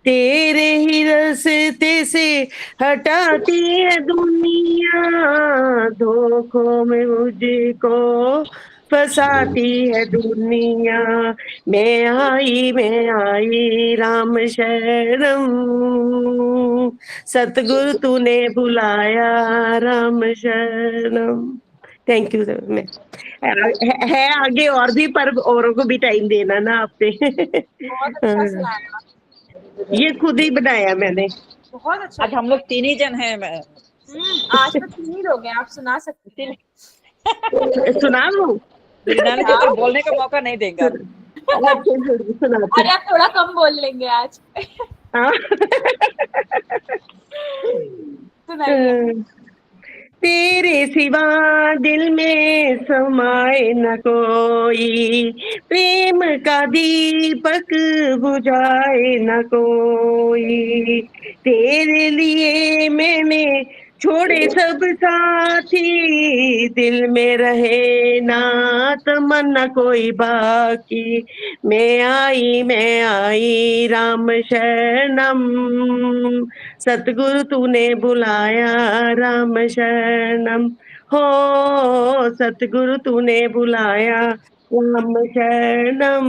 [SPEAKER 3] तेरे ही रास्ते से हटाती है दुनिया, धोखों में मुझको फंसाती है दुनिया। मैं आई राम शरणम। सतगुरु तूने बुलाया, राम शरणम। Thank you sir. मैं है आगे और भी, पर औरों को भी टाइम देना ना आपने।
[SPEAKER 2] बहुत अच्छा सुनाया।
[SPEAKER 3] ये खुद ही बनाया मैंने।
[SPEAKER 2] बहुत अच्छा।
[SPEAKER 4] आज हम लोग 3 ही जन हैं।
[SPEAKER 2] आज तो 3 ही लोग हैं, आप सुना सकते हैं।
[SPEAKER 3] सुना लूं?
[SPEAKER 4] मृणाली जी पर बोलने का मौका नहीं देंगे आप।
[SPEAKER 3] सुनाती।
[SPEAKER 2] अरे आप थोड़ा कम बोल लेंगे आज।
[SPEAKER 3] हाँ।
[SPEAKER 2] सुनाइए।
[SPEAKER 3] तेरे सिवा दिल में समाए न कोई, प्रेम का दीपक बुझाए न कोई। तेरे लिए मैंने छोड़े सब साथी, दिल में रहे ना तमन्ना कोई बाकी। मैं आई राम शरणम। सतगुरु तूने बुलाया, राम शरणम। हो सतगुरु तूने बुलाया, राम शरणम।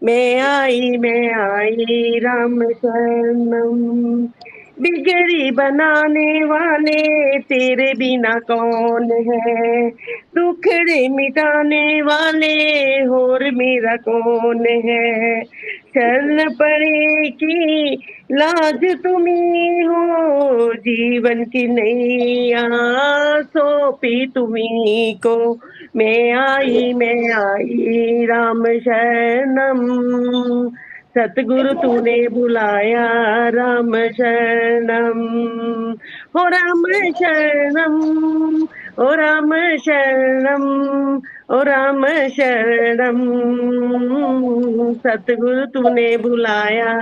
[SPEAKER 3] मैं आई राम शरणम। बिगड़ी बनाने वाले तेरे बिना कौन है, दुखड़े मिटाने वाले और मेरा कौन है। शरण पड़े की लाज तुम्ही हो, जीवन की नैया सौंपी तुम्ही को। मैं आई राम शरणम। सतगुरु तूने बुलाया राम शरणम, हो राम शरणम, ओ राम शरणम, ओ राम शरणम। सतगुरु तूने बुलाया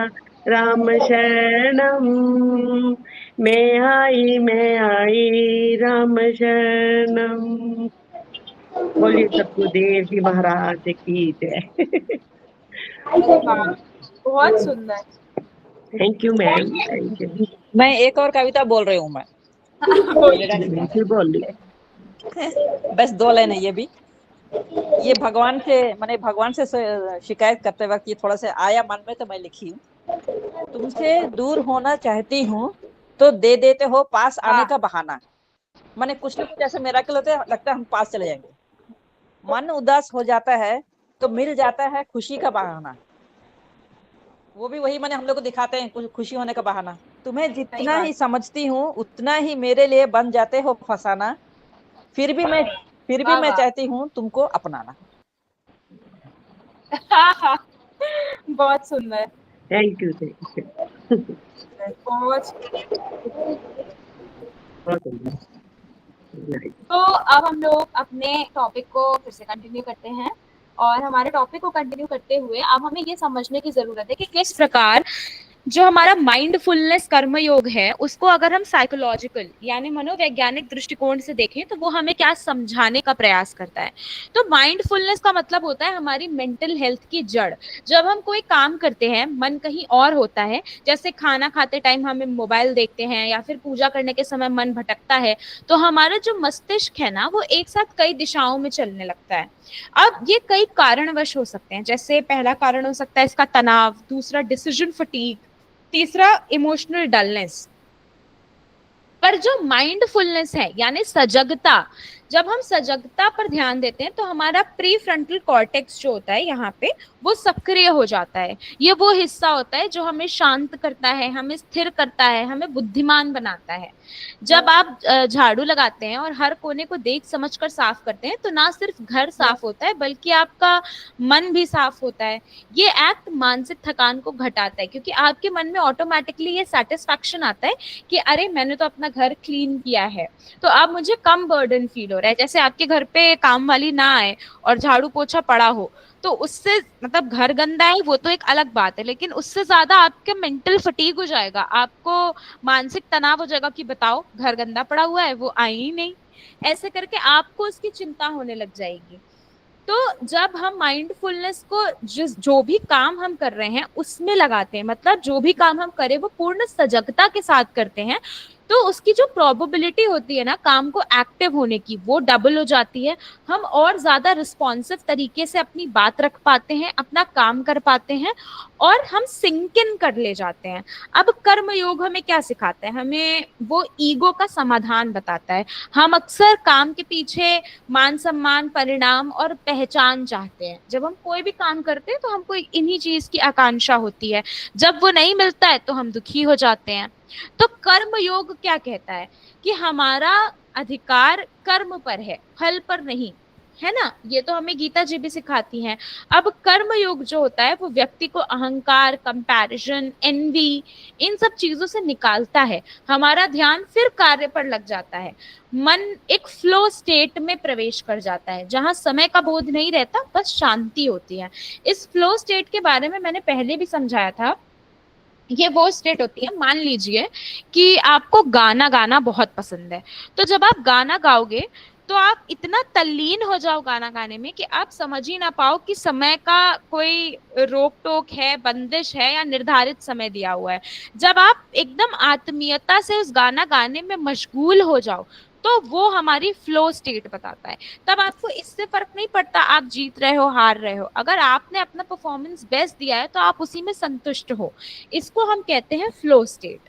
[SPEAKER 3] राम शरणम, मैं आई राम शरणम। बोलिए सतगुरुदेव जी महाराज की जय।
[SPEAKER 2] अरे वाह, बहुत सुंदर।
[SPEAKER 3] Thank you ma'am, thank you.
[SPEAKER 4] मैं एक और कविता बोल रही हूँ मैं,
[SPEAKER 3] बिल्कुल बोलिए।
[SPEAKER 4] बस 2 लाइन है ये भी। ये भगवान से, मैंने भगवान से शिकायत करते वक्त ये थोड़ा सा आया मन में तो मैं लिखी हूँ। तुमसे दूर होना चाहती हूँ तो दे देते हो पास आने का बहाना। माने कुछ ना कुछ ऐसे मिराकल होते हैं, लगता है हम पास चले जाएंगे। मन उदास हो जाता है तो मिल जाता है खुशी का बहाना। वो भी वही मैंने हम लोग को दिखाते हैं कुछ खुशी होने का बहाना। तुम्हें जितना ही समझती हूँ उतना ही मेरे लिए बन जाते हो फसाना। फिर भी मैं चाहती हूँ तुमको अपनाना।
[SPEAKER 2] बहुत सुंदर,
[SPEAKER 3] थैंक यू, थैंक यू।
[SPEAKER 2] बहुत।
[SPEAKER 3] बहुत बढ़िया।
[SPEAKER 2] तो अब हम लोग अपने टॉपिक को फिर से कंटिन्यू करते हैं, और हमारे टॉपिक को कंटिन्यू करते हुए अब हमें ये समझने की जरूरत है कि किस प्रकार जो हमारा माइंडफुलनेस कर्मयोग है उसको अगर हम साइकोलॉजिकल यानी मनोवैज्ञानिक दृष्टिकोण से देखें तो वो हमें क्या समझाने का प्रयास करता है। तो माइंडफुलनेस का मतलब होता है हमारी मेंटल हेल्थ की जड़। जब हम कोई काम करते हैं मन कहीं और होता है, जैसे खाना खाते टाइम हम मोबाइल देखते हैं या फिर पूजा करने के समय मन भटकता है, तो हमारा जो मस्तिष्क है ना वो एक साथ कई दिशाओं में चलने लगता है। अब ये कई कारणवश हो सकते हैं, जैसे पहला कारण हो सकता है इसका तनाव, दूसरा डिसीजन फटीग, तीसरा इमोशनल डलनेस। पर जो माइंडफुलनेस है यानी सजगता, जब हम सजगता पर ध्यान देते हैं तो हमारा प्री फ्रंटल कॉर्टेक्स जो होता है यहाँ पे वो सक्रिय हो जाता है। ये वो हिस्सा होता है जो हमें शांत करता है, हमें स्थिर करता है, हमें बुद्धिमान बनाता है। जब आप झाड़ू लगाते हैं और हर कोने को देख समझ कर साफ करते हैं तो ना सिर्फ घर साफ होता है बल्कि आपका मन भी साफ होता है। ये एक्ट मानसिक थकान को घटाता है क्योंकि आपके मन में ऑटोमेटिकली ये सेटिस्फैक्शन आता है कि अरे मैंने तो अपना घर क्लीन किया है, तो अब मुझे कम बर्डन फील हो रहा है। जैसे आपके घर पे काम वाली ना आए और झाड़ू पोछा पड़ा हो तो उससे मतलब घर गंदा है वो तो एक अलग बात है, लेकिन उससे ज्यादा आपके मेंटल फटीग हो जाएगा, आपको मानसिक तनाव हो जाएगा कि बताओ घर गंदा पड़ा हुआ है वो आई ही नहीं, ऐसे करके आपको उसकी चिंता होने लग जाएगी। तो जब हम माइंडफुलनेस को जो भी काम हम कर रहे हैं उसमें लगाते हैं, मतलब जो भी काम हम करें वो पूर्ण सजगता के साथ करते हैं, तो उसकी जो प्रोबेबिलिटी होती है ना काम को एक्टिव होने की वो डबल हो जाती है। हम और ज्यादा रिस्पॉन्सिव तरीके से अपनी बात रख पाते हैं, अपना काम कर पाते हैं और हम सिंक इन कर ले जाते हैं। अब कर्म योग हमें क्या सिखाता है? हमें वो ईगो का समाधान बताता है। हम अक्सर काम के पीछे मान सम्मान, परिणाम और पहचान चाहते हैं। जब हम कोई भी काम करते हैं तो हमको इन्हीं चीज की आकांक्षा होती है, जब वो नहीं मिलता है तो हम दुखी हो जाते हैं। तो कर्म योग क्या कहता है कि हमारा अधिकार कर्म पर है, फल पर नहीं, है ना? ये तो हमें गीता जी भी सिखाती हैं। अब कर्म योग जो होता है वो व्यक्ति को अहंकार, कंपैरिजन, एनवी, इन सब चीजों से निकालता है। हमारा ध्यान फिर कार्य पर लग जाता है। मन एक फ्लो स्टेट में प्रवेश कर जाता है जहां समय का बोध नहीं रहता, बस शांति होती है। इस फ्लो स्टेट के बारे में मैंने पहले भी समझाया था। ये वो स्टेट होती है, मान लीजिए कि आपको गाना गाना बहुत पसंद है, तो जब आप गाना गाओगे तो आप इतना तल्लीन हो जाओ गाना गाने में कि आप समझ ही ना पाओ कि समय का कोई रोक टोक है, बंदिश है या निर्धारित समय दिया हुआ है। जब आप एकदम आत्मीयता से उस गाना गाने में मशगूल हो जाओ तो वो हमारी फ्लो स्टेट बताता है। तब आपको इससे फर्क नहीं पड़ता आप जीत रहे हो हार रहे हो, अगर आपने अपना परफॉर्मेंस बेस्ट दिया है तो आप उसी में संतुष्ट हो। इसको हम कहते हैं फ्लो स्टेट।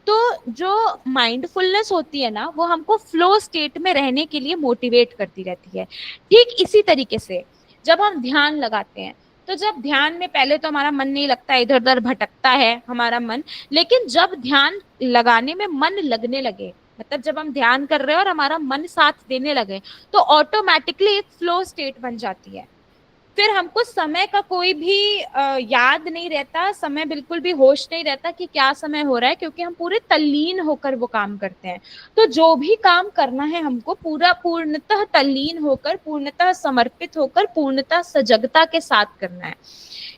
[SPEAKER 2] तो जो माइंडफुलनेस होती है ना वो हमको फ्लो स्टेट में रहने के लिए मोटिवेट करती रहती है। ठीक इसी तरीके से जब हम ध्यान लगाते हैं तो जब ध्यान में पहले तो हमारा मन नहीं लगता, इधर उधर भटकता है हमारा मन, लेकिन जब ध्यान लगाने में मन लगने लगे, मतलब जब हम ध्यान कर रहे हैं और हमारा मन साथ देने लगे, तो ऑटोमेटिकली एक फ्लो स्टेट बन जाती है। फिर हमको समय का कोई भी याद नहीं रहता, समय बिल्कुल भी होश नहीं रहता कि क्या समय हो रहा है, क्योंकि हम पूरे तल्लीन होकर वो काम करते हैं। तो जो भी काम करना है हमको पूरा पूर्णतः तल्लीन होकर, पूर्णतः समर्पित होकर, पूर्णतः सजगता के साथ करना है।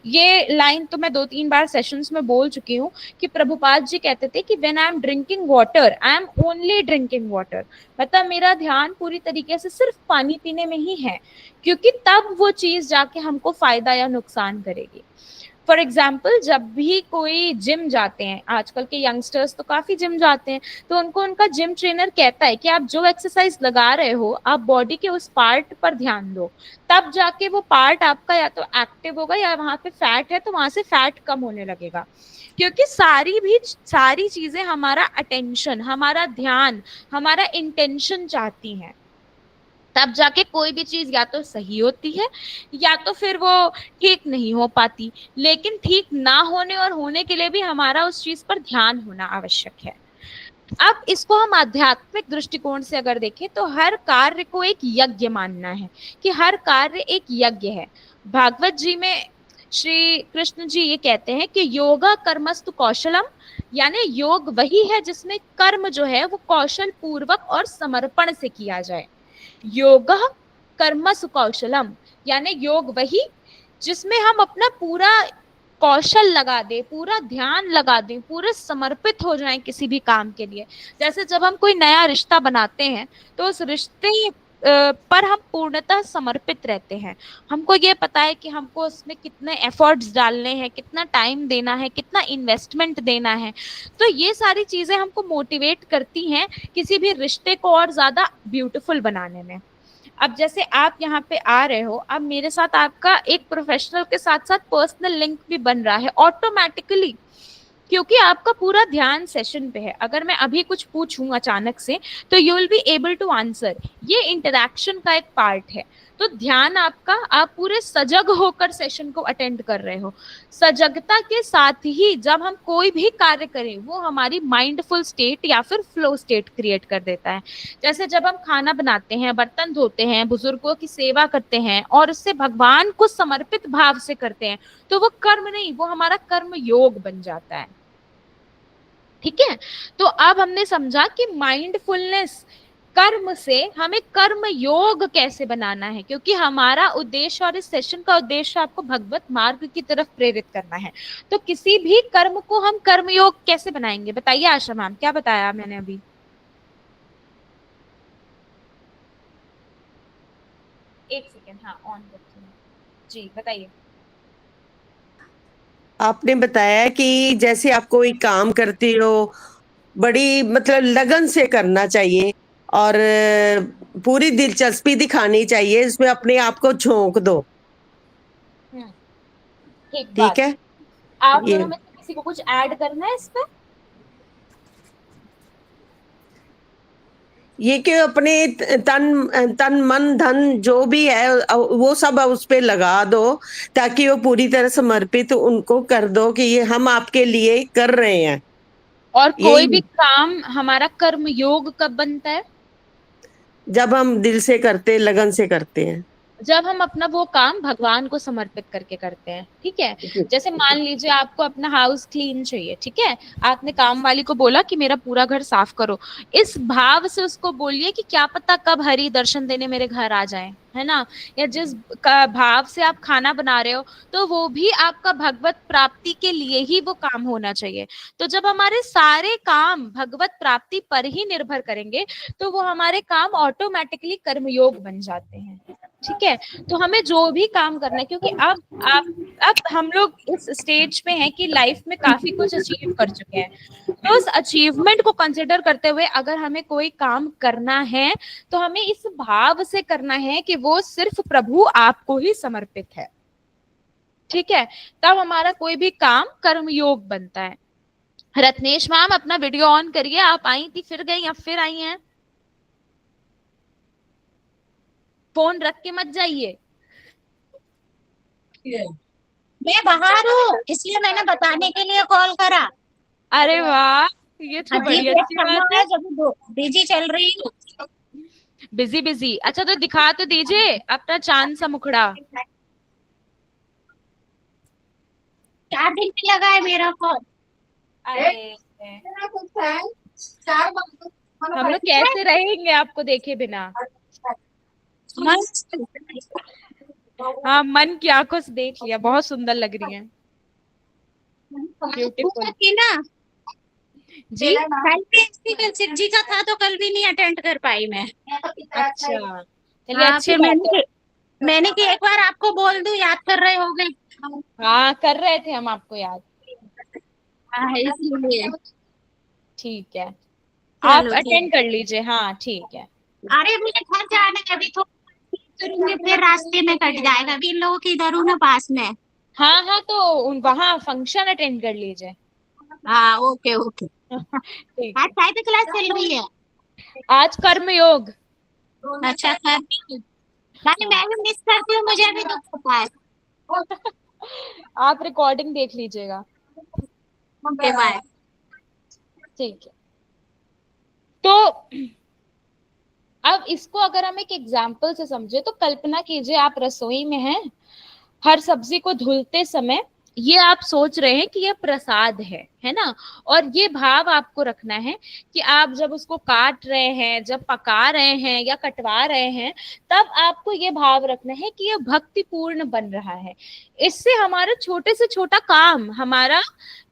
[SPEAKER 2] ये लाइन तो मैं 2-3 बार सेशंस में बोल चुकी हूँ कि प्रभुपाद जी कहते थे कि when I am drinking water, I am only drinking water, मतलब मेरा ध्यान पूरी तरीके से सिर्फ पानी पीने में ही है, क्योंकि तब वो चीज जाके हमको फायदा या नुकसान करेगी। फॉर एग्जाम्पल, जब भी कोई जिम जाते हैं, आजकल के यंगस्टर्स तो काफी जिम जाते हैं, तो उनको उनका जिम ट्रेनर कहता है कि आप जो एक्सरसाइज लगा रहे हो, आप बॉडी के उस पार्ट पर ध्यान दो, तब जाके वो पार्ट आपका या तो एक्टिव होगा, या वहां पे फैट है तो वहां से फैट कम होने लगेगा। क्योंकि सारी चीजें हमारा अटेंशन, हमारा ध्यान, हमारा इंटेंशन चाहती हैं, तब जाके कोई भी चीज या तो सही होती है या तो फिर वो ठीक नहीं हो पाती। लेकिन ठीक ना होने और होने के लिए भी हमारा उस चीज पर ध्यान होना आवश्यक है। अब इसको हम आध्यात्मिक दृष्टिकोण से अगर देखें तो हर कार्य को एक यज्ञ मानना है, कि हर कार्य एक यज्ञ है। भागवत जी में श्री कृष्ण जी ये कहते हैं कि योगा कर्मस्तु कौशलम, यानी योग वही है जिसमें कर्म जो है वो कौशल पूर्वक और समर्पण से किया जाए। योग कर्मसु कौशलम, यानी योग वही जिसमें हम अपना पूरा कौशल लगा दे, पूरा ध्यान लगा दें, पूरे समर्पित हो जाएं किसी भी काम के लिए। जैसे जब हम कोई नया रिश्ता बनाते हैं तो उस रिश्ते पर हम पूर्णतः समर्पित रहते हैं। हमको ये पता है कि हमको उसमें कितने एफर्ट्स डालने हैं, कितना टाइम देना है, कितना इन्वेस्टमेंट देना है। तो ये सारी चीजें हमको मोटिवेट करती हैं किसी भी रिश्ते को और ज्यादा ब्यूटीफुल बनाने में। अब जैसे आप यहाँ पे आ रहे हो, अब मेरे साथ आपका एक प्रोफेशनल के साथ साथ पर्सनल लिंक भी बन रहा है ऑटोमेटिकली, क्योंकि आपका पूरा ध्यान सेशन पे है। अगर मैं अभी कुछ पूछूं अचानक से तो you will be able to answer. ये इंटरेक्शन का एक पार्ट है। तो ध्यान आपका, आप पूरे सजग होकर सेशन को अटेंड कर रहे हो। सजगता के साथ ही जब हम कोई भी कार्य करें वो हमारी माइंडफुल स्टेट या फिर फ्लो स्टेट क्रिएट कर देता है। जैसे जब हम खाना बनाते हैं, बर्तन धोते हैं, बुजुर्गों की सेवा करते हैं और उससे भगवान को समर्पित भाव से करते हैं, तो वो कर्म नहीं, वो हमारा कर्म योग बन जाता है। ठीक है, तो अब हमने समझा कि माइंडफुलनेस कर्म से हमें कर्म योग कैसे बनाना है, क्योंकि हमारा उद्देश्य और इस सेशन का उद्देश्य आपको भगवत मार्ग की तरफ प्रेरित करना है। तो किसी भी कर्म को हम कर्म योग कैसे बनाएंगे, बताइए आशा मैम, क्या बताया मैंने अभी? एक सेकेंड, हाँ ऑन करती हूँ जी, बताइए।
[SPEAKER 3] आपने बताया कि जैसे आप कोई काम करते हो बड़ी मतलब लगन से करना चाहिए और पूरी दिलचस्पी दिखानी चाहिए, इसमें अपने आप को झोंक दो।
[SPEAKER 2] ठीक
[SPEAKER 3] ठीक है,
[SPEAKER 2] आप
[SPEAKER 3] ये
[SPEAKER 2] दोनों में से किसी को कुछ ऐड करना है इस पे?
[SPEAKER 3] ये कि अपने तन मन धन जो भी है वो सब उस पे लगा दो, ताकि वो पूरी तरह समर्पित उनको कर दो कि ये हम आपके लिए कर रहे हैं।
[SPEAKER 2] और कोई
[SPEAKER 3] यही
[SPEAKER 2] भी काम हमारा कर्म योग कब बनता है?
[SPEAKER 3] जब हम दिल से करते, लगन से करते हैं,
[SPEAKER 2] जब हम अपना वो काम भगवान को समर्पित करके करते हैं। ठीक है, जैसे मान लीजिए आपको अपना हाउस क्लीन चाहिए, ठीक है, आपने काम वाली को बोला कि मेरा पूरा घर साफ करो। इस भाव से उसको बोलिए कि क्या पता कब हरि दर्शन देने मेरे घर आ जाए, है ना। या जिस भाव से आप खाना बना रहे हो तो वो भी आपका भगवत प्राप्ति के लिए ही वो काम होना चाहिए। तो जब हमारे सारे काम भगवत प्राप्ति पर ही निर्भर करेंगे तो वो हमारे काम ऑटोमेटिकली कर्मयोग बन जाते हैं। ठीक है, तो हमें जो भी काम करना है, क्योंकि अब हम लोग इस स्टेज पे हैं कि लाइफ में काफी कुछ अचीव कर चुके हैं। तो उस अचीवमेंट को कंसिडर करते हुए अगर हमें कोई काम करना है तो हमें इस भाव से करना है कि वो सिर्फ प्रभु आपको ही समर्पित है। ठीक है, तब हमारा कोई भी काम कर्मयोग बनता है। रत्नेश मैम अपना वीडियो ऑन करिए, आप आई थी फिर गई, अब फिर आई हैं, फोन रख के मत जाइए।
[SPEAKER 5] मैं बाहर हूँ इसलिए मैंने बताने के लिए कॉल करा।
[SPEAKER 2] अरे वाह, ये तो बड़ी अच्छी बात है।
[SPEAKER 5] बिजी चल रही हूँ।
[SPEAKER 2] बिजी बिजी, अच्छा तो दिखा तो दीजिए अपना चांद सा मुखड़ा।
[SPEAKER 5] चार्जिंग में लगा है मेरा फोन।
[SPEAKER 2] अरे हम लोग कैसे रहेंगे आपको देखे बिना।
[SPEAKER 5] मस्त।
[SPEAKER 2] हाँ, मन की आंखों से देख लिया, बहुत सुंदर लग रही हैं, ब्यूटीफुल।
[SPEAKER 5] की ना,
[SPEAKER 2] जी,
[SPEAKER 5] कल भी कल शिव जी का था तो कल भी नहीं अटेंड कर पाई मैं।
[SPEAKER 2] अच्छा, चलिए
[SPEAKER 5] हाँ
[SPEAKER 2] अच्छी
[SPEAKER 5] फिर
[SPEAKER 2] बात है।
[SPEAKER 5] मैंने कि एक बार आपको बोल दूं, याद कर रहे होगे।
[SPEAKER 2] हाँ, कर रहे थे हम आपको याद।
[SPEAKER 5] हाँ इसलिए।
[SPEAKER 2] ठीक है, आप
[SPEAKER 5] चलो ठीक।
[SPEAKER 2] अटेंड कर लीजिए। हाँ ठीक है।
[SPEAKER 5] अरे मुझे घर जाना है, अभी तो करूंगी फिर रास्ते में कट जाएगा, अभी इन लोगों के इधर हूँ ना पास में।
[SPEAKER 2] हाँ हाँ, तो वहाँ फंक्शन अटेंड कर लीजिए।
[SPEAKER 5] हाँ ओके ओके।
[SPEAKER 2] ठीक
[SPEAKER 5] आज
[SPEAKER 2] है।
[SPEAKER 5] साहित्य क्लास चल रही है।
[SPEAKER 2] आज कर्म योग।
[SPEAKER 5] अच्छा कर, मैंने
[SPEAKER 2] हाँ,
[SPEAKER 5] मैं भी मिस करती हूँ, मुझे अभी दुख होता है।
[SPEAKER 2] आप रिकॉर्डिंग देख लीजिएगा।
[SPEAKER 5] Okay bye.
[SPEAKER 2] ठीक है, तो अब इसको अगर हम एक एग्जाम्पल से समझे, तो कल्पना कीजिए आप रसोई में हैं, हर सब्जी को धुलते समय ये आप सोच रहे हैं कि ये प्रसाद है ना। और ये भाव आपको रखना है कि आप जब उसको काट रहे हैं, जब पका रहे हैं या कटवा रहे हैं, तब आपको ये भाव रखना है कि ये भक्तिपूर्ण बन रहा है। इससे हमारा छोटे से छोटा काम हमारा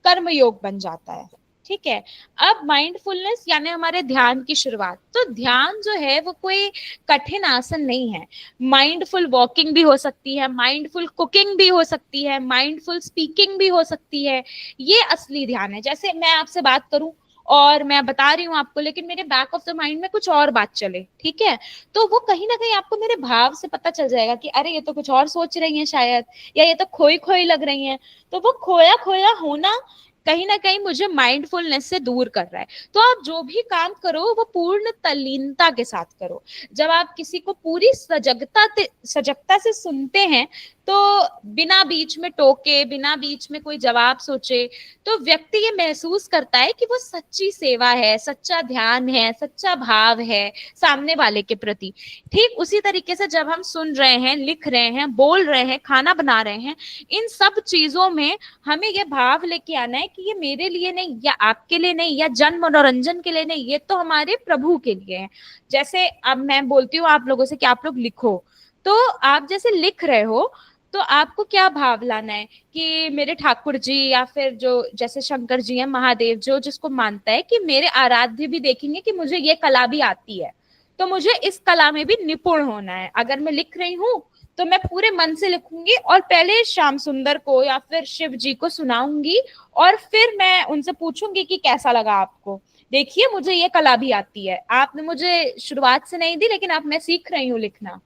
[SPEAKER 2] कर्मयोग बन जाता है। ठीक है। अब माइंडफुलनेस यानी हमारे ध्यान की शुरुआत। तो ध्यान जो है वो कोई कठिन आसन नहीं है। माइंडफुल वॉकिंग भी हो सकती है, माइंडफुल कुकिंग भी हो सकती है, माइंडफुल स्पीकिंग भी हो सकती है। ये असली ध्यान है। जैसे मैं आपसे बात करूं और मैं बता रही हूँ आपको, लेकिन मेरे बैक ऑफ द माइंड में कुछ और बात चले, ठीक है, तो वो कहीं ना कहीं आपको मेरे भाव से पता चल जाएगा कि अरे ये तो कुछ और सोच रही हैं शायद, या ये तो खोई खोई लग रही हैं। तो वो खोया खोया होना कहीं ना कहीं मुझे माइंडफुलनेस से दूर कर रहा है। तो आप जो भी काम करो वो पूर्ण तल्लीनता के साथ करो। जब आप किसी को पूरी सजगता से सुनते हैं, तो बिना बीच में टोके, बिना बीच में कोई जवाब सोचे, तो व्यक्ति ये महसूस करता है कि वो सच्ची सेवा है, सच्चा ध्यान है, सच्चा भाव है सामने वाले के प्रति। ठीक उसी तरीके से जब हम सुन रहे हैं, लिख रहे हैं, बोल रहे हैं, खाना बना रहे हैं, इन सब चीजों में हमें ये भाव लेके आना है कि ये मेरे लिए नहीं, या आपके लिए नहीं, या जन मनोरंजन के लिए नहीं, ये तो हमारे प्रभु के लिए है। जैसे अब मैं बोलती हूँ आप लोगों से कि आप लोग लिखो, तो आप जैसे लिख रहे हो, तो आपको क्या भाव लाना है कि मेरे ठाकुर जी, या फिर जो जैसे शंकर जी हैं, महादेव, जो जिसको मानता है कि मेरे आराध्य भी देखेंगे कि मुझे ये कला भी आती है, तो मुझे इस कला में भी निपुण होना है। अगर मैं लिख रही हूँ तो मैं पूरे मन से लिखूंगी, और पहले श्याम सुंदर को या फिर शिव जी को सुनाऊंगी, और फिर मैं उनसे पूछूंगी कि कैसा लगा आपको। देखिए मुझे ये कला भी आती है, आपने मुझे शुरुआत से नहीं दी, लेकिन अब मैं सीख रही हूँ लिखना।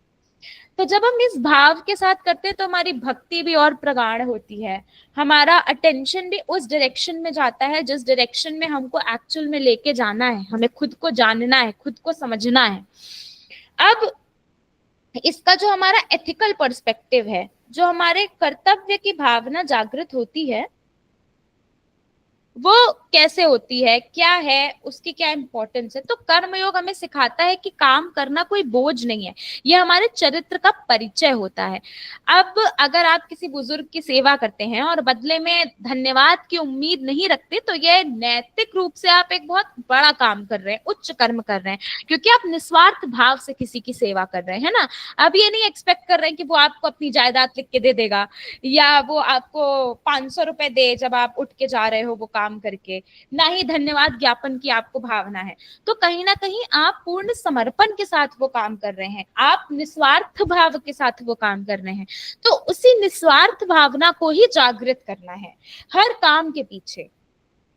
[SPEAKER 2] तो जब हम इस भाव के साथ करते हैं तो हमारी भक्ति भी और प्रगाढ़ होती है, हमारा अटेंशन भी उस डायरेक्शन में जाता है जिस डायरेक्शन में हमको एक्चुअल में लेके जाना है। हमें खुद को जानना है, खुद को समझना है। अब इसका जो हमारा एथिकल पर्सपेक्टिव है, जो हमारे कर्तव्य की भावना जागृत होती है, वो कैसे होती है, क्या है उसकी, क्या इंपॉर्टेंस है। तो कर्मयोग हमें सिखाता है कि काम करना कोई बोझ नहीं है, यह हमारे चरित्र का परिचय होता है। अब अगर आप किसी बुजुर्ग की सेवा करते हैं और बदले में धन्यवाद की उम्मीद नहीं रखते, तो यह नैतिक रूप से आप एक बहुत बड़ा काम कर रहे हैं, उच्च कर्म कर रहे हैं, क्योंकि आप निस्वार्थ भाव से किसी की सेवा कर रहे हैं, है ना। अब ये नहीं एक्सपेक्ट कर रहे हैं कि वो आपको अपनी जायदाद लिख के दे देगा, या वो आपको 500 रुपए दे जब आप उठ के जा रहे हो वो काम करके, ना ही धन्यवाद ज्ञापन की आपको भावना है। तो कहीं ना कहीं आप पूर्ण समर्पण के साथ वो काम कर रहे हैं, आप निस्वार्थ भाव के साथ वो काम कर रहे हैं। तो उसी निस्वार्थ भावना को ही जागृत करना है हर काम के पीछे।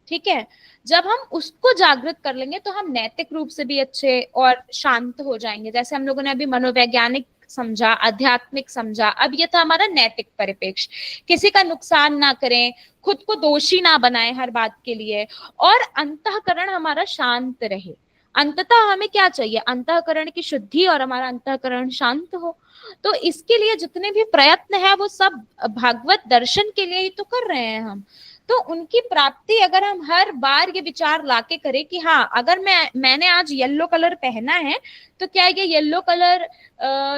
[SPEAKER 2] ठीक है। जब हम उसको जागृत कर लेंगे तो हम नैतिक रूप से भी अच्छे और शांत हो जाएंगे। जैसे हम लोगों ने अभी मनोवैज्ञानिक समझा, आध्यात्मिक समझा, अब ये था हमारा नैतिक परिप्रेक्ष्य। किसी का नुकसान ना करें, खुद को दोषी ना बनाए हर बात के लिए, और अंतःकरण हमारा शांत रहे। अंततः हमें क्या चाहिए, अंतःकरण की शुद्धि और हमारा अंतःकरण शांत हो। तो इसके लिए जितने भी प्रयत्न है वो सब भागवत दर्शन के लिए ही तो कर रहे हैं हम। तो उनकी प्राप्ति अगर हम हर बार ये विचार लाके करें कि हाँ, अगर मैंने आज येलो कलर पहना है, तो क्या ये येलो कलर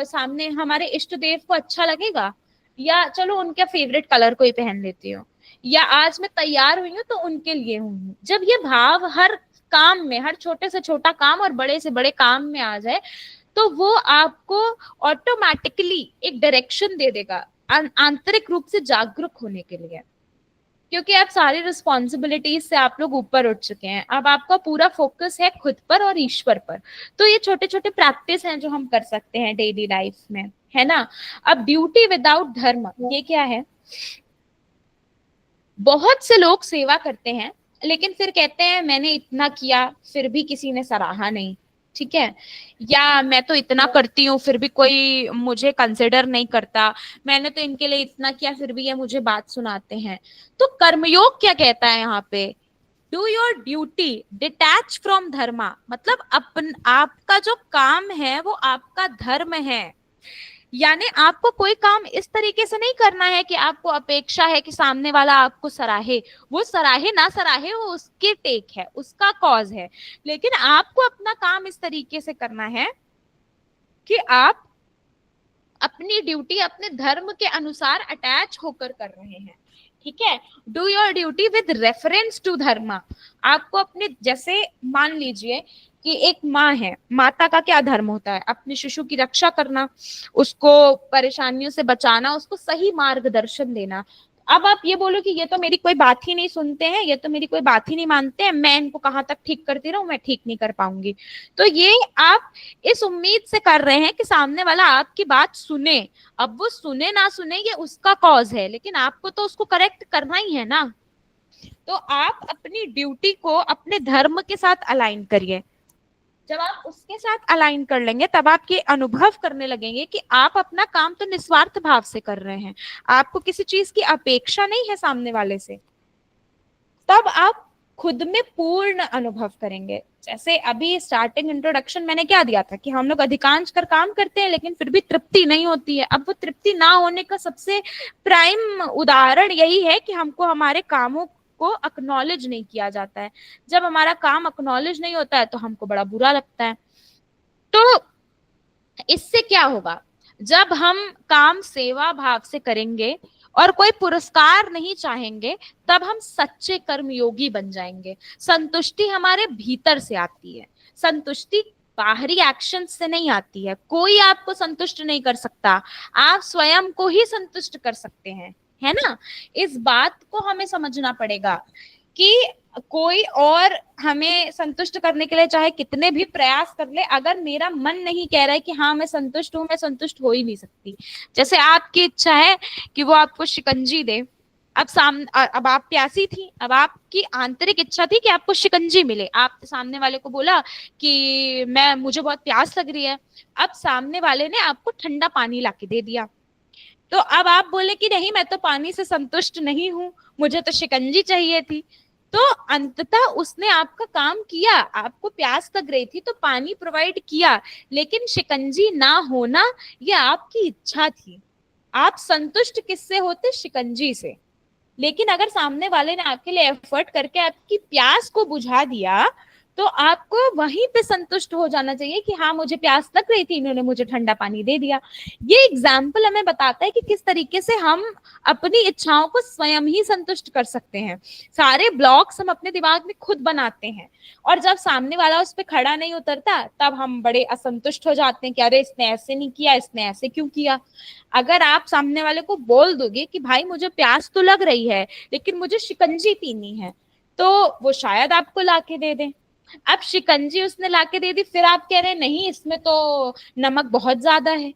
[SPEAKER 2] सामने हमारे इष्ट देव को अच्छा लगेगा, या चलो उनके फेवरेट कलर को ही पहन लेती हूँ, या आज मैं तैयार हुई हूँ तो उनके लिए हुई हूँ। जब ये भाव हर काम में, हर छोटे से छोटा काम और बड़े से बड़े काम में आ जाए, तो वो आपको ऑटोमेटिकली एक डायरेक्शन दे देगा आंतरिक रूप से जागरूक होने के लिए, क्योंकि अब सारी रिस्पॉन्सिबिलिटीज से आप लोग ऊपर उठ चुके हैं। अब आपका पूरा फोकस है खुद पर और ईश्वर पर। तो ये छोटे छोटे प्रैक्टिस हैं जो हम कर सकते हैं डेली लाइफ में, है ना। अब ड्यूटी विदाउट धर्म, ये क्या है? बहुत से लोग सेवा करते हैं लेकिन फिर कहते हैं मैंने इतना किया फिर भी किसी ने सराहा नहीं, ठीक है, या मैं तो इतना करती हूँ फिर भी कोई मुझे कंसिडर नहीं करता, मैंने तो इनके लिए इतना किया फिर भी ये मुझे बात सुनाते हैं। तो कर्मयोग क्या कहता है यहाँ पे? Do your duty detach from dharma, मतलब आपका जो काम है वो आपका धर्म है। यानी आपको कोई काम इस तरीके से नहीं करना है कि आपको अपेक्षा है कि सामने वाला आपको सराहे। वो सराहे ना सराहे वो उसके टेक है, उसका कॉज है, लेकिन आपको अपना काम इस तरीके से करना है कि आप अपनी ड्यूटी अपने धर्म के अनुसार अटैच होकर कर रहे हैं, ठीक है। Do your duty with reference to dharma. आपको अपने, जैसे मान लीजिए कि एक माँ है, माता का क्या धर्म होता है? अपने शिशु की रक्षा करना, उसको परेशानियों से बचाना, उसको सही मार्गदर्शन देना। अब आप ये बोलो कि ये तो मेरी कोई बात ही नहीं सुनते हैं, ये तो मेरी कोई बात ही नहीं मानते हैं, मैं इनको कहाँ तक ठीक करती रहूं, मैं ठीक नहीं कर पाऊंगी। तो ये आप इस उम्मीद से कर रहे हैं कि सामने वाला आपकी बात सुने। अब वो सुने ना सुने ये उसका कॉज है, लेकिन आपको तो उसको करेक्ट करना ही है ना। तो आप अपनी ड्यूटी को अपने धर्म के साथ अलाइन करिए। जब आप उसके साथ अलाइन कर लेंगे तब आप ये अनुभव करने लगेंगे कि आप अपना काम तो निस्वार्थ भाव से कर रहे हैं, आपको किसी चीज की अपेक्षा नहीं है सामने वाले से। तब आप खुद में पूर्ण अनुभव करेंगे। जैसे अभी स्टार्टिंग इंट्रोडक्शन मैंने क्या दिया था कि हम लोग अधिकांश काम करते हैं लेकिन फिर भी तृप्ति नहीं होती है। अब वो तृप्ति ना होने का सबसे प्राइम उदाहरण यही है कि हमको हमारे कामों को अक्नॉलेज नहीं किया जाता है। जब हमारा काम अक्नॉलेज नहीं होता है तो हमको बड़ा बुरा लगता है। तो इससे क्या होगा? जब हम काम सेवा भाव से करेंगे और कोई पुरस्कार नहीं चाहेंगे तब हम सच्चे कर्मयोगी बन जाएंगे। संतुष्टि हमारे भीतर से आती है, संतुष्टि बाहरी एक्शन से नहीं आती है। कोई आपको संतुष्ट नहीं कर सकता, आप स्वयं को ही संतुष्ट कर सकते हैं, है ना। इस बात को हमें समझना पड़ेगा कि कोई और हमें संतुष्ट करने के लिए चाहे कितने भी प्रयास कर ले, अगर मेरा मन नहीं कह रहा है कि हाँ मैं संतुष्ट हूं, मैं संतुष्ट हो ही नहीं सकती। जैसे आपकी इच्छा है कि वो आपको शिकंजी दे, अब आप प्यासी थी, अब आपकी आंतरिक इच्छा थी कि आपको शिकंजी मिले। आप सामने वाले को बोला कि मुझे बहुत प्यास लग रही है, अब सामने वाले ने आपको ठंडा पानी लाके दे दिया। तो अब आप बोले कि नहीं मैं तो पानी से संतुष्ट नहीं हूं, मुझे तो शिकंजी चाहिए थी। तो अंततः उसने आपका काम किया, आपको प्यास लग रही थी तो पानी प्रोवाइड किया, लेकिन शिकंजी ना होना ये आपकी इच्छा थी। आप संतुष्ट किससे होते? शिकंजी से। लेकिन अगर सामने वाले ने आपके लिए एफर्ट करके आपकी प्यास को बुझा दिया तो आपको वहीं पे संतुष्ट हो जाना चाहिए कि हाँ मुझे प्यास लग रही थी, इन्होंने मुझे ठंडा पानी दे दिया। ये एग्जाम्पल हमें बताता है कि किस तरीके से हम अपनी इच्छाओं को स्वयं ही संतुष्ट कर सकते हैं। सारे ब्लॉक्स हम अपने दिमाग में खुद बनाते हैं और जब सामने वाला उस पर खड़ा नहीं उतरता तब हम बड़े असंतुष्ट हो जाते हैं कि अरे इसने ऐसे नहीं किया, इसने ऐसे क्यों किया। अगर आप सामने वाले को बोल दोगे कि भाई मुझे प्यास तो लग रही है लेकिन मुझे शिकंजी पीनी है, तो वो शायद आपको लाके दे दे। अब शिकंजी उसने लाके दे दी, फिर आप कह रहे हैं नहीं इसमें तो नमक बहुत ज्यादा है,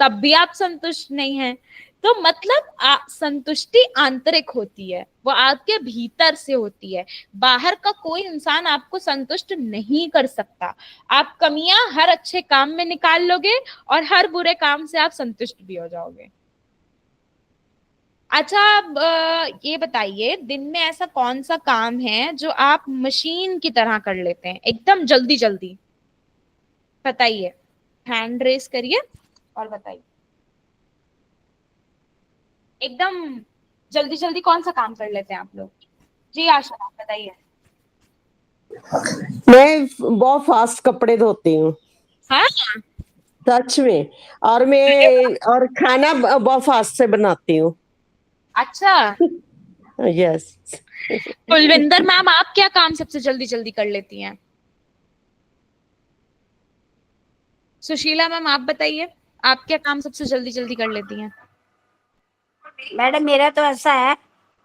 [SPEAKER 2] तब भी आप संतुष्ट नहीं हैं। तो मतलब संतुष्टि आंतरिक होती है, वो आपके भीतर से होती है। बाहर का कोई इंसान आपको संतुष्ट नहीं कर सकता। आप कमियां हर अच्छे काम में निकाल लोगे और हर बुरे काम से आप संतुष्ट भी हो जाओगे। अच्छा, अब ये बताइए दिन में ऐसा कौन सा काम है जो आप मशीन की तरह कर लेते हैं, एकदम जल्दी जल्दी? बताइए, हैंड रेस करिए और बताइए एकदम जल्दी जल्दी कौन सा काम कर लेते हैं आप लोग? जी आशा, आप बताइए।
[SPEAKER 3] मैं बहुत फास्ट कपड़े धोती हूँ,
[SPEAKER 2] हाँ,
[SPEAKER 3] सच में। और खाना बहुत फास्ट से बनाती हूँ।
[SPEAKER 2] अच्छा,
[SPEAKER 3] यस।
[SPEAKER 2] कुलविंदर मैम, आप क्या काम सबसे जल्दी जल्दी कर लेती हैं? सुशीला मैम, आप बताइए, आप क्या काम सबसे जल्दी जल्दी कर लेती हैं?
[SPEAKER 6] मैडम मेरा तो ऐसा है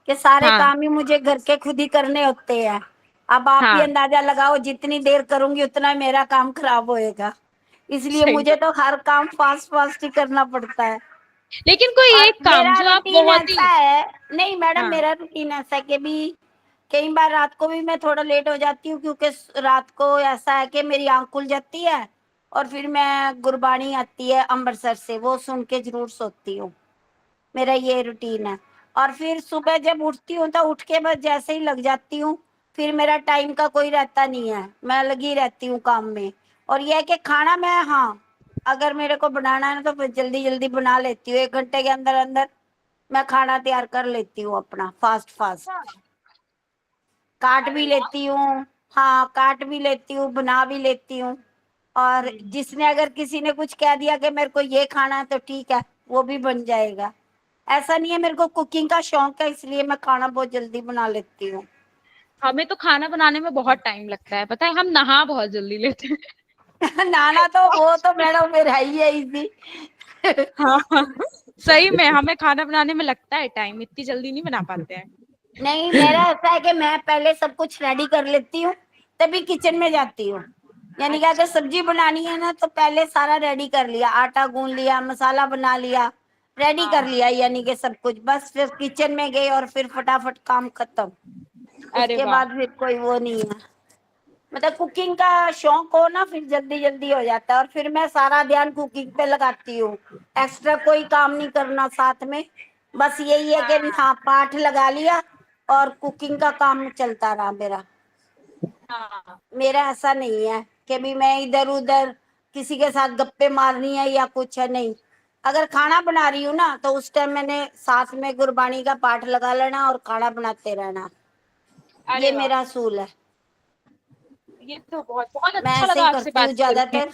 [SPEAKER 6] कि सारे
[SPEAKER 2] हाँ
[SPEAKER 6] काम ही मुझे घर के खुद ही करने होते हैं। अब आप ही
[SPEAKER 2] हाँ,
[SPEAKER 6] अंदाजा लगाओ, जितनी देर करूंगी उतना मेरा काम खराब होएगा, इसलिए
[SPEAKER 2] सही।
[SPEAKER 6] मुझे तो हर काम फास्ट फास्ट ही करना पड़ता है।
[SPEAKER 2] लेकिन कोई
[SPEAKER 6] और
[SPEAKER 2] एक काम
[SPEAKER 6] मेरा
[SPEAKER 2] जो आप
[SPEAKER 6] रूटीन
[SPEAKER 2] बहुत
[SPEAKER 6] ऐसा
[SPEAKER 2] ही,
[SPEAKER 6] है, नहीं मैडम
[SPEAKER 2] हाँ
[SPEAKER 6] मेरा रूटीन ऐसा है कि भी कई बार रात को भी मैं थोड़ा लेट हो जाती हूँ, क्योंकि रात को ऐसा है कि मेरी आंख खुल जाती है और फिर मैं गुरबानी आती है अमृतसर से, वो सुन के जरूर सोती हूँ। मेरा ये रूटीन है। और फिर सुबह जब उठती हूँ तो उठ के बस जैसे ही लग जाती हूँ, फिर मेरा टाइम का कोई रहता नहीं है, मैं लगी रहती हूँ काम में। और यह है कि खाना मैं, हाँ, अगर मेरे को बनाना है ना तो फिर जल्दी जल्दी बना लेती हूँ, 1 घंटे के अंदर अंदर मैं खाना तैयार कर लेती हूँ अपना, फास्ट फास्ट काट भी लेती हूँ। हाँ, काट भी लेती हूँ, बना भी लेती हूँ। और जिसने अगर किसी ने कुछ कह दिया कि मेरे को ये खाना है तो ठीक है, वो भी बन जाएगा। ऐसा नहीं है, मेरे को कुकिंग का शौक है, इसलिए मैं खाना बहुत जल्दी बना लेती हूँ।
[SPEAKER 2] हमें तो खाना बनाने में बहुत टाइम लगता है, पता है, हम नहा बहुत जल्दी लेते हैं।
[SPEAKER 6] नाना तो वो तो मैडम मेरा ही है इजी।
[SPEAKER 2] हाँ हाँ, सही में हमें खाना बनाने में लगता है टाइम, इतनी जल्दी नहीं बना पाते हैं।
[SPEAKER 6] नहीं, मेरा ऐसा है कि मैं पहले सब कुछ रेडी कर लेती हूँ, तभी किचन में जाती हूँ। यानी कि अगर सब्जी बनानी है ना तो पहले सारा रेडी कर लिया, आटा गूंद लिया, मसाला बना लिया, रेडी कर लिया, यानी कि सब कुछ, बस फिर किचन में गए और फिर फटाफट काम खत्म।
[SPEAKER 2] अरे
[SPEAKER 6] उसके
[SPEAKER 2] वाह,
[SPEAKER 6] बाद फिर कोई वो नहीं है। मतलब कुकिंग का शौक हो ना, फिर जल्दी जल्दी हो जाता है। और फिर मैं सारा ध्यान कुकिंग पे लगाती हूँ, एक्स्ट्रा कोई काम नहीं करना साथ में। बस यही है कि हाँ, पाठ लगा लिया और कुकिंग का काम चलता रहा मेरा।
[SPEAKER 2] हाँ
[SPEAKER 6] मेरा ऐसा नहीं है कि भी मैं इधर उधर किसी के साथ गप्पे मारनी है या कुछ है, नहीं। अगर खाना बना रही हूँ ना तो उस टाइम मैंने साथ में गुरबानी का पाठ लगा लेना और खाना बनाते रहना,
[SPEAKER 2] अरे
[SPEAKER 6] ये
[SPEAKER 2] वाह,
[SPEAKER 6] मेरा असूल है।
[SPEAKER 2] ये तो बहुत बहुत
[SPEAKER 6] मैं
[SPEAKER 2] अच्छा
[SPEAKER 6] ऐसे
[SPEAKER 2] लगा
[SPEAKER 6] ही
[SPEAKER 2] आपसे
[SPEAKER 6] करती हूँ
[SPEAKER 2] बात करके।
[SPEAKER 6] ज्यादातर,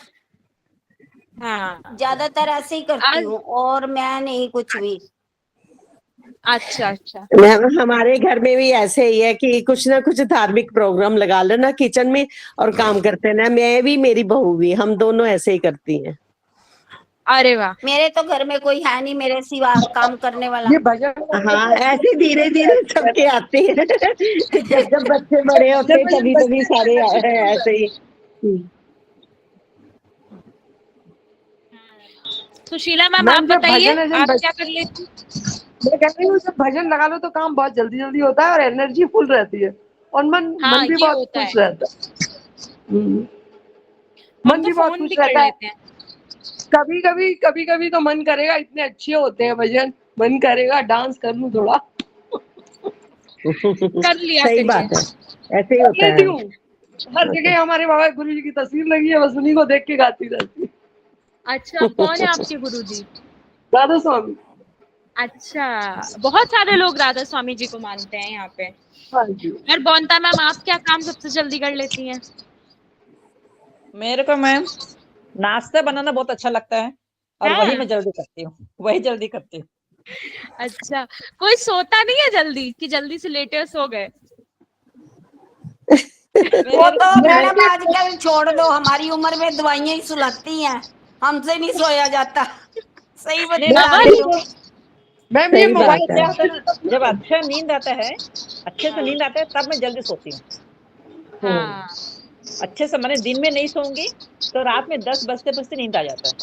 [SPEAKER 2] हाँ,
[SPEAKER 6] ज्यादातर ऐसे ही करती
[SPEAKER 2] आज,
[SPEAKER 6] हूँ, और मैं नहीं कुछ भी।
[SPEAKER 2] अच्छा अच्छा,
[SPEAKER 3] मैम हमारे घर में भी ऐसे ही है कि कुछ ना कुछ धार्मिक प्रोग्राम लगा लेना किचन में और काम करते ना, मैं भी मेरी बहू भी, हम दोनों ऐसे ही करती हैं।
[SPEAKER 2] अरे वाह,
[SPEAKER 6] मेरे तो घर में कोई है नहीं मेरे सिवा काम करने वाला।
[SPEAKER 1] ये भजन
[SPEAKER 3] हाँ, ऐसे धीरे धीरे सबके आते हैं। जब जब बच्चे बड़े होते
[SPEAKER 1] जब
[SPEAKER 3] तभी तभी सारे ऐसे ही।
[SPEAKER 2] सुशीला मैम, आप
[SPEAKER 1] मैम जब
[SPEAKER 2] बताइए,
[SPEAKER 1] भजन
[SPEAKER 2] आप क्या कर लेती?
[SPEAKER 1] मैं कह रही हूँ जब भजन लगा लो तो काम बहुत जल्दी जल्दी होता है और एनर्जी फुल रहती है और मन
[SPEAKER 2] हाँ,
[SPEAKER 1] मन भी
[SPEAKER 2] ये
[SPEAKER 1] बहुत
[SPEAKER 2] होता
[SPEAKER 1] खुश
[SPEAKER 2] है,
[SPEAKER 1] रहता है।
[SPEAKER 2] हम
[SPEAKER 1] मन
[SPEAKER 2] तो
[SPEAKER 1] भी बहुत
[SPEAKER 2] फोन भी
[SPEAKER 1] खुश
[SPEAKER 2] कर
[SPEAKER 1] रहता है।
[SPEAKER 2] लेते हैं।
[SPEAKER 1] कभी कभी तो मन करेगा, इतने अच्छे होते हैं भजन, मन करेगा डांस कर लूं थोड़ा।
[SPEAKER 2] कर लिया
[SPEAKER 3] सही
[SPEAKER 2] करिए।
[SPEAKER 3] बात है, ऐसे ही
[SPEAKER 1] कर
[SPEAKER 3] होता
[SPEAKER 1] लेती
[SPEAKER 3] है।
[SPEAKER 1] हूँ। हर जगह हमारे बाबा गुरु जी की तस्वीर लगी है, बस उन्हीं को देख के गाती रहती हूँ।
[SPEAKER 2] अच्छा, कौन है आपके गुरुजी?
[SPEAKER 1] राधा स्वामी।
[SPEAKER 2] अच्छा, बहुत सारे लोग राधा स्वामी जी को मानते हैं यहाँ पे।
[SPEAKER 1] हाँ जी।
[SPEAKER 2] और बोनता मैम, आप क्या काम सबसे जल्दी कर लेती हैं?
[SPEAKER 4] मेरे को मैम नाश्ता बनाना बहुत अच्छा लगता है और वही
[SPEAKER 2] हाँ,
[SPEAKER 4] मैं जल्दी करती हूँ, वही जल्दी करती हूँ।
[SPEAKER 2] अच्छा, कोई सोता नहीं है जल्दी कि जल्दी से लेटे और सो गए?
[SPEAKER 6] वो
[SPEAKER 4] मेरे
[SPEAKER 6] तो
[SPEAKER 1] मैं
[SPEAKER 6] मैडम
[SPEAKER 1] भी
[SPEAKER 6] आजकल छोड़ दो, हमारी उम्र में दवाइयां ही सुलाती हैं, हमसे नहीं सोया जाता। सही
[SPEAKER 4] नहीं
[SPEAKER 6] बता
[SPEAKER 4] मैम,
[SPEAKER 2] डबल,
[SPEAKER 6] रही
[SPEAKER 4] मेरे
[SPEAKER 6] हूँ।
[SPEAKER 4] को
[SPEAKER 1] मैम ये
[SPEAKER 3] सही
[SPEAKER 4] मेरे
[SPEAKER 3] बात
[SPEAKER 4] को
[SPEAKER 3] है।
[SPEAKER 4] क्या
[SPEAKER 1] मोबाइल
[SPEAKER 4] होता है ना, जब अच्छा नींद आता है, अच्छे से
[SPEAKER 2] हाँ
[SPEAKER 4] नींद आता है तब मैं जल्दी सोती हूँ।
[SPEAKER 2] हाँ,
[SPEAKER 4] अच्छे से मैंने दिन में नहीं सोऊंगी तो रात में 10 बजते बजते नींद आ जाता है,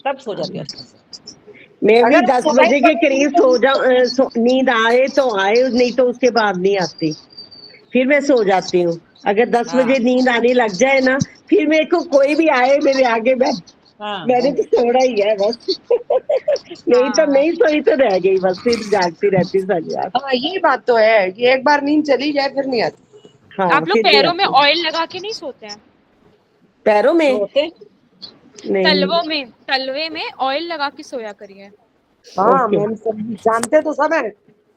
[SPEAKER 4] तब सो जाती हूँ अच्छे से।
[SPEAKER 3] मैं भी
[SPEAKER 1] अगर
[SPEAKER 3] 10
[SPEAKER 1] मोबाइल
[SPEAKER 3] बजे के करीब सो जाऊं, नींद आए तो आए, नहीं तो उसके बाद नहीं आती, फिर मैं सो जाती हूँ। अगर 10
[SPEAKER 4] हाँ
[SPEAKER 3] बजे नींद आने लग जाए ना, फिर मेरे को कोई भी आए मेरे आगे बैठ,
[SPEAKER 4] हाँ
[SPEAKER 3] मैंने तो सोना ही है बस। नहीं तो
[SPEAKER 2] हाँ,
[SPEAKER 3] नहीं सोई तो रह गई बस, फिर जागती रहती सारी रात।
[SPEAKER 1] हाँ ये बात तो है कि एक बार नींद चली जाए फिर नहीं आती।
[SPEAKER 3] हाँ,
[SPEAKER 2] आप लोग
[SPEAKER 3] फिर नहीं
[SPEAKER 2] पैरों में
[SPEAKER 3] आती।
[SPEAKER 2] ऑयल लगा के नहीं सोते हैं?
[SPEAKER 3] पैरों में
[SPEAKER 4] सोते
[SPEAKER 3] नहीं।
[SPEAKER 2] तलवे में ऑयल लगा के सोया करिए।
[SPEAKER 1] हाँ
[SPEAKER 3] ओके।
[SPEAKER 1] मैम सब जानते तो सब है,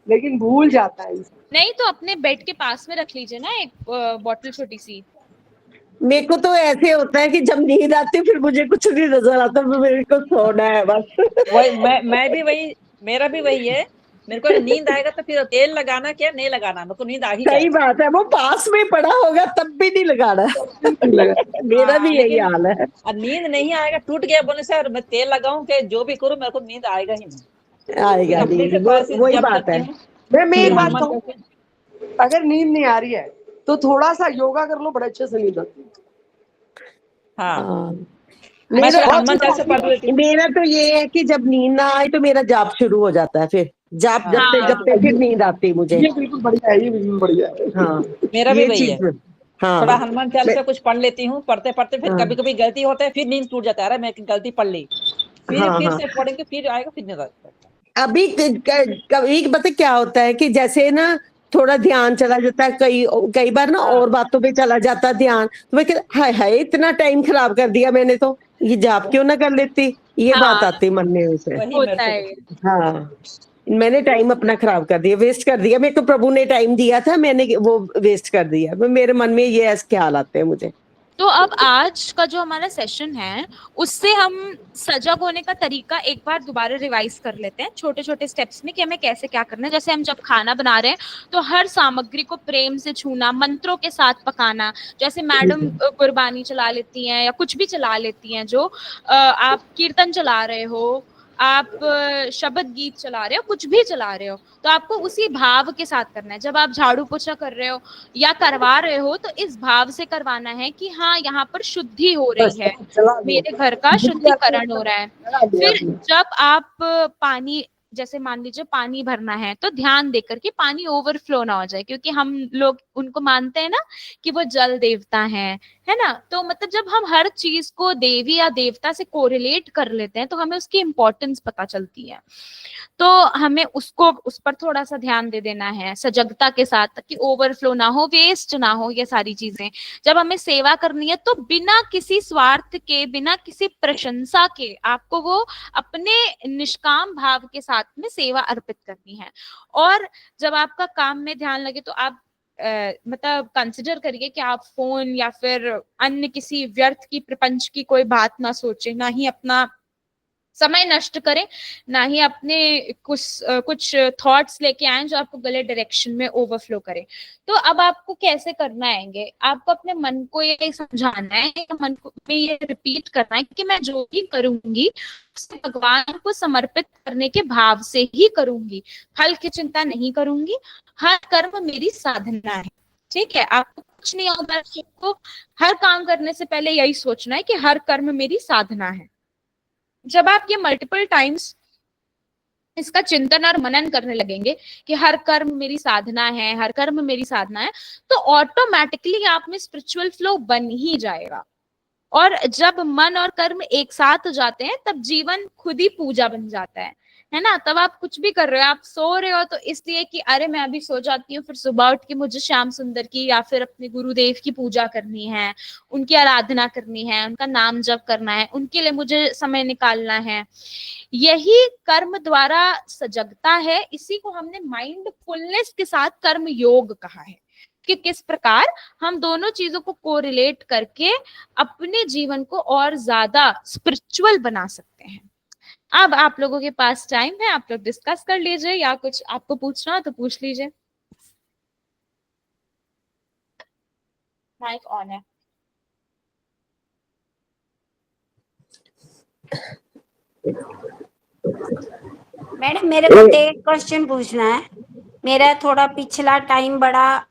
[SPEAKER 1] लेकिन भूल जाता है इंसान।
[SPEAKER 2] नहीं तो अपने बेड के पास में रख लीजिए ना एक बॉटल छोटी सी।
[SPEAKER 3] मेरे को तो ऐसे होता है कि जब नींद आती है फिर मुझे कुछ नहीं नजर आता, फिर मेरे को सोना है बस।
[SPEAKER 4] वही मैं भी वही, मेरा भी वही है मेरे को नींद आएगा तो फिर तेल लगाना क्या नहीं लगाना, मेरे को नींद आ ही
[SPEAKER 3] सही
[SPEAKER 4] जाएगा।
[SPEAKER 3] बात है, वो पास में पड़ा होगा तब भी नहीं लगाना। मेरा
[SPEAKER 4] हाँ,
[SPEAKER 3] भी यही
[SPEAKER 4] लेकिन
[SPEAKER 3] हाल है।
[SPEAKER 4] नींद नहीं आएगा, टूट गया बोलने से, और मैं तेल लगाऊं कि जो भी करूं, मेरे को नींद आएगा ही नहीं। फिर
[SPEAKER 3] आएगा
[SPEAKER 4] अपने से
[SPEAKER 3] नहीं, वो
[SPEAKER 4] थोड़ा सी
[SPEAKER 3] वही
[SPEAKER 4] जप
[SPEAKER 3] बात
[SPEAKER 4] करती
[SPEAKER 3] है।
[SPEAKER 4] हूँ,
[SPEAKER 1] मैं एक
[SPEAKER 4] फिर
[SPEAKER 1] बात
[SPEAKER 4] हनुमान
[SPEAKER 1] कहूँ,
[SPEAKER 4] करके।
[SPEAKER 1] अगर नींद नहीं आ रही है तो थोड़ा सा योगा कर लो, बड़े अच्छे से नींद आती है।
[SPEAKER 4] हाँ,
[SPEAKER 3] हाँ,
[SPEAKER 4] मैं
[SPEAKER 3] मेरा
[SPEAKER 4] थोड़ा
[SPEAKER 1] बहुत
[SPEAKER 4] हनुमान
[SPEAKER 1] अच्छा
[SPEAKER 4] चालीसा पढ़ लेती हूँ।
[SPEAKER 3] मेरा तो ये है कि जब नींद ना आए तो मेरा जाप शुरू हो जाता है, फिर जाप
[SPEAKER 4] हाँ,
[SPEAKER 3] जपते
[SPEAKER 2] हाँ,
[SPEAKER 3] जपते फिर नींद आती है मुझे।
[SPEAKER 1] ये बिल्कुल बढ़िया है, ये बिल्कुल बढ़िया है।
[SPEAKER 3] हाँ,
[SPEAKER 4] मेरा भी
[SPEAKER 3] ये
[SPEAKER 4] वही है।
[SPEAKER 3] चीज। हाँ
[SPEAKER 4] थोड़ा हनुमान
[SPEAKER 3] मैं-
[SPEAKER 4] चालीसा कुछ पढ़ लेती हूँ, पढ़ते पढ़ते फिर
[SPEAKER 3] हाँ
[SPEAKER 4] कभी कभी गलती होता है, फिर नींद टूट जाता है, अरे मैं गलती पढ़ ली,
[SPEAKER 3] हाँ
[SPEAKER 4] फिर
[SPEAKER 3] हाँ।
[SPEAKER 4] से पढ़ेंगे, फिर आएगा, फिर नींद आता है।
[SPEAKER 3] अभी कभी पता क्या होता है कि जैसे ना थोड़ा ध्यान चला जाता है, कई कई बार ना
[SPEAKER 4] हाँ,
[SPEAKER 3] और बातों पे चला जाता है ध्यान, तो मैं कहती हाय हाय इतना टाइम खराब कर दिया मैंने, तो ये जाप क्यों ना कर लेती, ये बात
[SPEAKER 2] हाँ,
[SPEAKER 3] आती मन में उसे।
[SPEAKER 4] वही मेरे
[SPEAKER 2] होता
[SPEAKER 4] से
[SPEAKER 2] है
[SPEAKER 4] भी।
[SPEAKER 2] ये।
[SPEAKER 3] हाँ, मैंने टाइम अपना खराब कर दिया, वेस्ट कर दिया, मेरे को प्रभु ने टाइम दिया था, मैंने वो वेस्ट कर दिया, मेरे मन में ये ऐसे ख्याल आते हैं मुझे।
[SPEAKER 2] तो अब आज का जो हमारा सेशन है, उससे हम सजग होने का तरीका एक बार दोबारा रिवाइज कर लेते हैं, छोटे छोटे स्टेप्स में, कि हमें कैसे क्या करना है। जैसे हम जब खाना बना रहे हैं तो हर सामग्री को प्रेम से छूना, मंत्रों के साथ पकाना। जैसे मैडम गुरबानी चला लेती हैं या कुछ भी चला लेती हैं, जो आप कीर्तन चला रहे हो, आप शब्द गीत चला रहे हो, कुछ भी चला रहे हो, तो आपको उसी भाव के साथ करना है। जब आप झाड़ू पोछा कर रहे हो या करवा रहे हो, तो इस भाव से करवाना है कि हाँ, यहाँ पर शुद्धि हो रही
[SPEAKER 1] बस
[SPEAKER 2] है,
[SPEAKER 1] चला लो,
[SPEAKER 2] मेरे घर का शुद्धिकरण हो रहा है।
[SPEAKER 1] चला दिया
[SPEAKER 2] फिर
[SPEAKER 1] आपने।
[SPEAKER 2] जब आप पानी, जैसे मान लीजिए पानी भरना है, तो ध्यान देकर के पानी ओवरफ्लो ना हो जाए, क्योंकि हम लोग उनको मानते हैं ना कि वो जल देवता है ना। तो मतलब जब हम हर चीज को देवी या देवता से कोरिलेट कर लेते हैं, तो हमें उसकी इंपॉर्टेंस पता चलती है। तो हमें उसको, उस पर थोड़ा सा ध्यान दे देना है सजगता के साथ, कि ओवरफ्लो ना हो, वेस्ट ना हो ये सारी चीजें। जब हमें सेवा करनी है तो बिना किसी स्वार्थ के, बिना किसी प्रशंसा के, आपको वो अपने निष्काम भाव के साथ में सेवा अर्पित करनी है। और जब आपका काम में ध्यान लगे, तो आप मतलब कंसिडर करिए कि आप फोन या फिर अन्य किसी व्यर्थ की, प्रपंच की कोई बात ना सोचें, ना ही अपना समय नष्ट करें, ना ही अपने कुछ थॉट्स लेके आए जो आपको गलत डायरेक्शन में ओवरफ्लो करें। तो अब आपको कैसे करना है, आपको अपने मन को ये समझाना है, मन को में ये रिपीट करना है कि मैं जो भी करूंगी उसे भगवान को समर्पित करने के भाव से ही करूंगी, फल की चिंता नहीं करूंगी, हर कर्म मेरी साधना है। ठीक है, आपको कुछ नहीं होगा, आपको हर काम करने से पहले यही सोचना है कि हर कर्म मेरी साधना है। जब आप ये मल्टीपल टाइम्स इसका चिंतन और मनन करने लगेंगे कि हर कर्म मेरी साधना है, हर कर्म मेरी साधना है, तो ऑटोमेटिकली आप में स्पिरिचुअल फ्लो बन ही जाएगा। और जब मन और कर्म एक साथ हो जाते हैं, तब जीवन खुद ही पूजा बन जाता है ना। तब आप कुछ भी कर रहे हो, आप सो रहे हो तो इसलिए कि अरे मैं अभी सो जाती हूँ, फिर सुबह उठ के मुझे श्याम सुंदर की या फिर अपने गुरुदेव की पूजा करनी है, उनकी आराधना करनी है, उनका नाम जप करना है, उनके लिए मुझे समय निकालना है। यही कर्म द्वारा सजगता है। इसी को हमने माइंडफुलनेस के साथ कर्म योग कहा है, कि किस प्रकार हम दोनों चीजों को कोरिलेट करके अपने जीवन को और ज्यादा स्पिरिचुअल बना सकते हैं। अब आप लोगों के पास टाइम है, आप लोग डिस्कस कर लीजिए, या कुछ आपको पूछना हो तो पूछ लीजिए। माइक ऑन है।
[SPEAKER 6] मैडम मेरे को तो एक क्वेश्चन पूछना है। मेरा थोड़ा पिछला टाइम बड़ा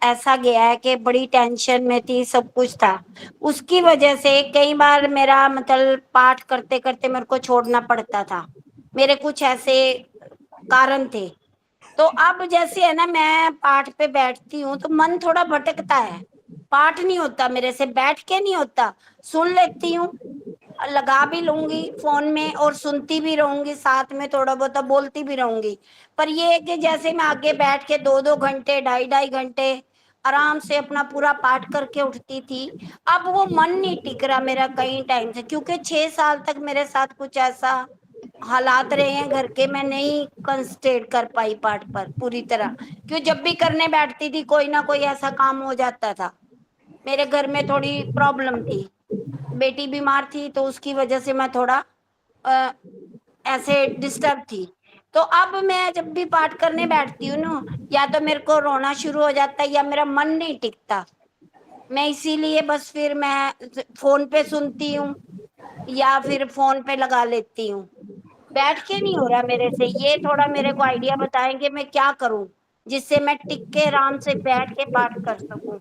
[SPEAKER 6] ऐसा गया है कि बड़ी टेंशन में थी, सब कुछ था, उसकी वजह से कई बार मेरा मतलब पाठ करते करते मेरे को छोड़ना पड़ता था, मेरे कुछ ऐसे कारण थे। तो अब जैसे है ना, मैं पाठ पे बैठती हूँ तो मन थोड़ा भटकता है, पाठ नहीं होता मेरे से, बैठ के नहीं होता, सुन लेती हूँ, लगा भी लूंगी फोन में और सुनती भी रहूंगी, साथ में थोड़ा बहुत बोलती भी रहूंगी। पर ये है कि जैसे मैं आगे बैठ के 2-2 घंटे, 2.5-2.5 घंटे आराम से अपना पूरा पाठ करके उठती थी, अब वो मन नहीं टिक रहा मेरा कई टाइम से, क्योंकि 6 साल तक मेरे साथ कुछ ऐसा हालात रहे हैं घर के, मैं नहीं कंसंट्रेट कर पाई पाठ पर पूरी तरह, क्यों जब भी करने बैठती थी कोई ना कोई ऐसा काम हो जाता था। मेरे घर में थोड़ी प्रॉब्लम थी, बेटी बीमार थी, तो उसकी वजह से मैं थोड़ा ऐसे डिस्टर्ब थी। तो अब मैं जब भी पाठ करने बैठती हूँ ना, या तो मेरे को रोना शुरू हो जाता है या मेरा मन नहीं टिकता। मैं इसीलिए बस फिर मैं फोन पे सुनती हूँ या फिर फोन पे लगा लेती हूँ। बैठ के नहीं हो रहा मेरे से। ये थोड़ा मेरे को आइडिया बताएंगे मैं क्या करूं जिससे मैं टिक के आराम से बैठ के पाठ कर सकूं।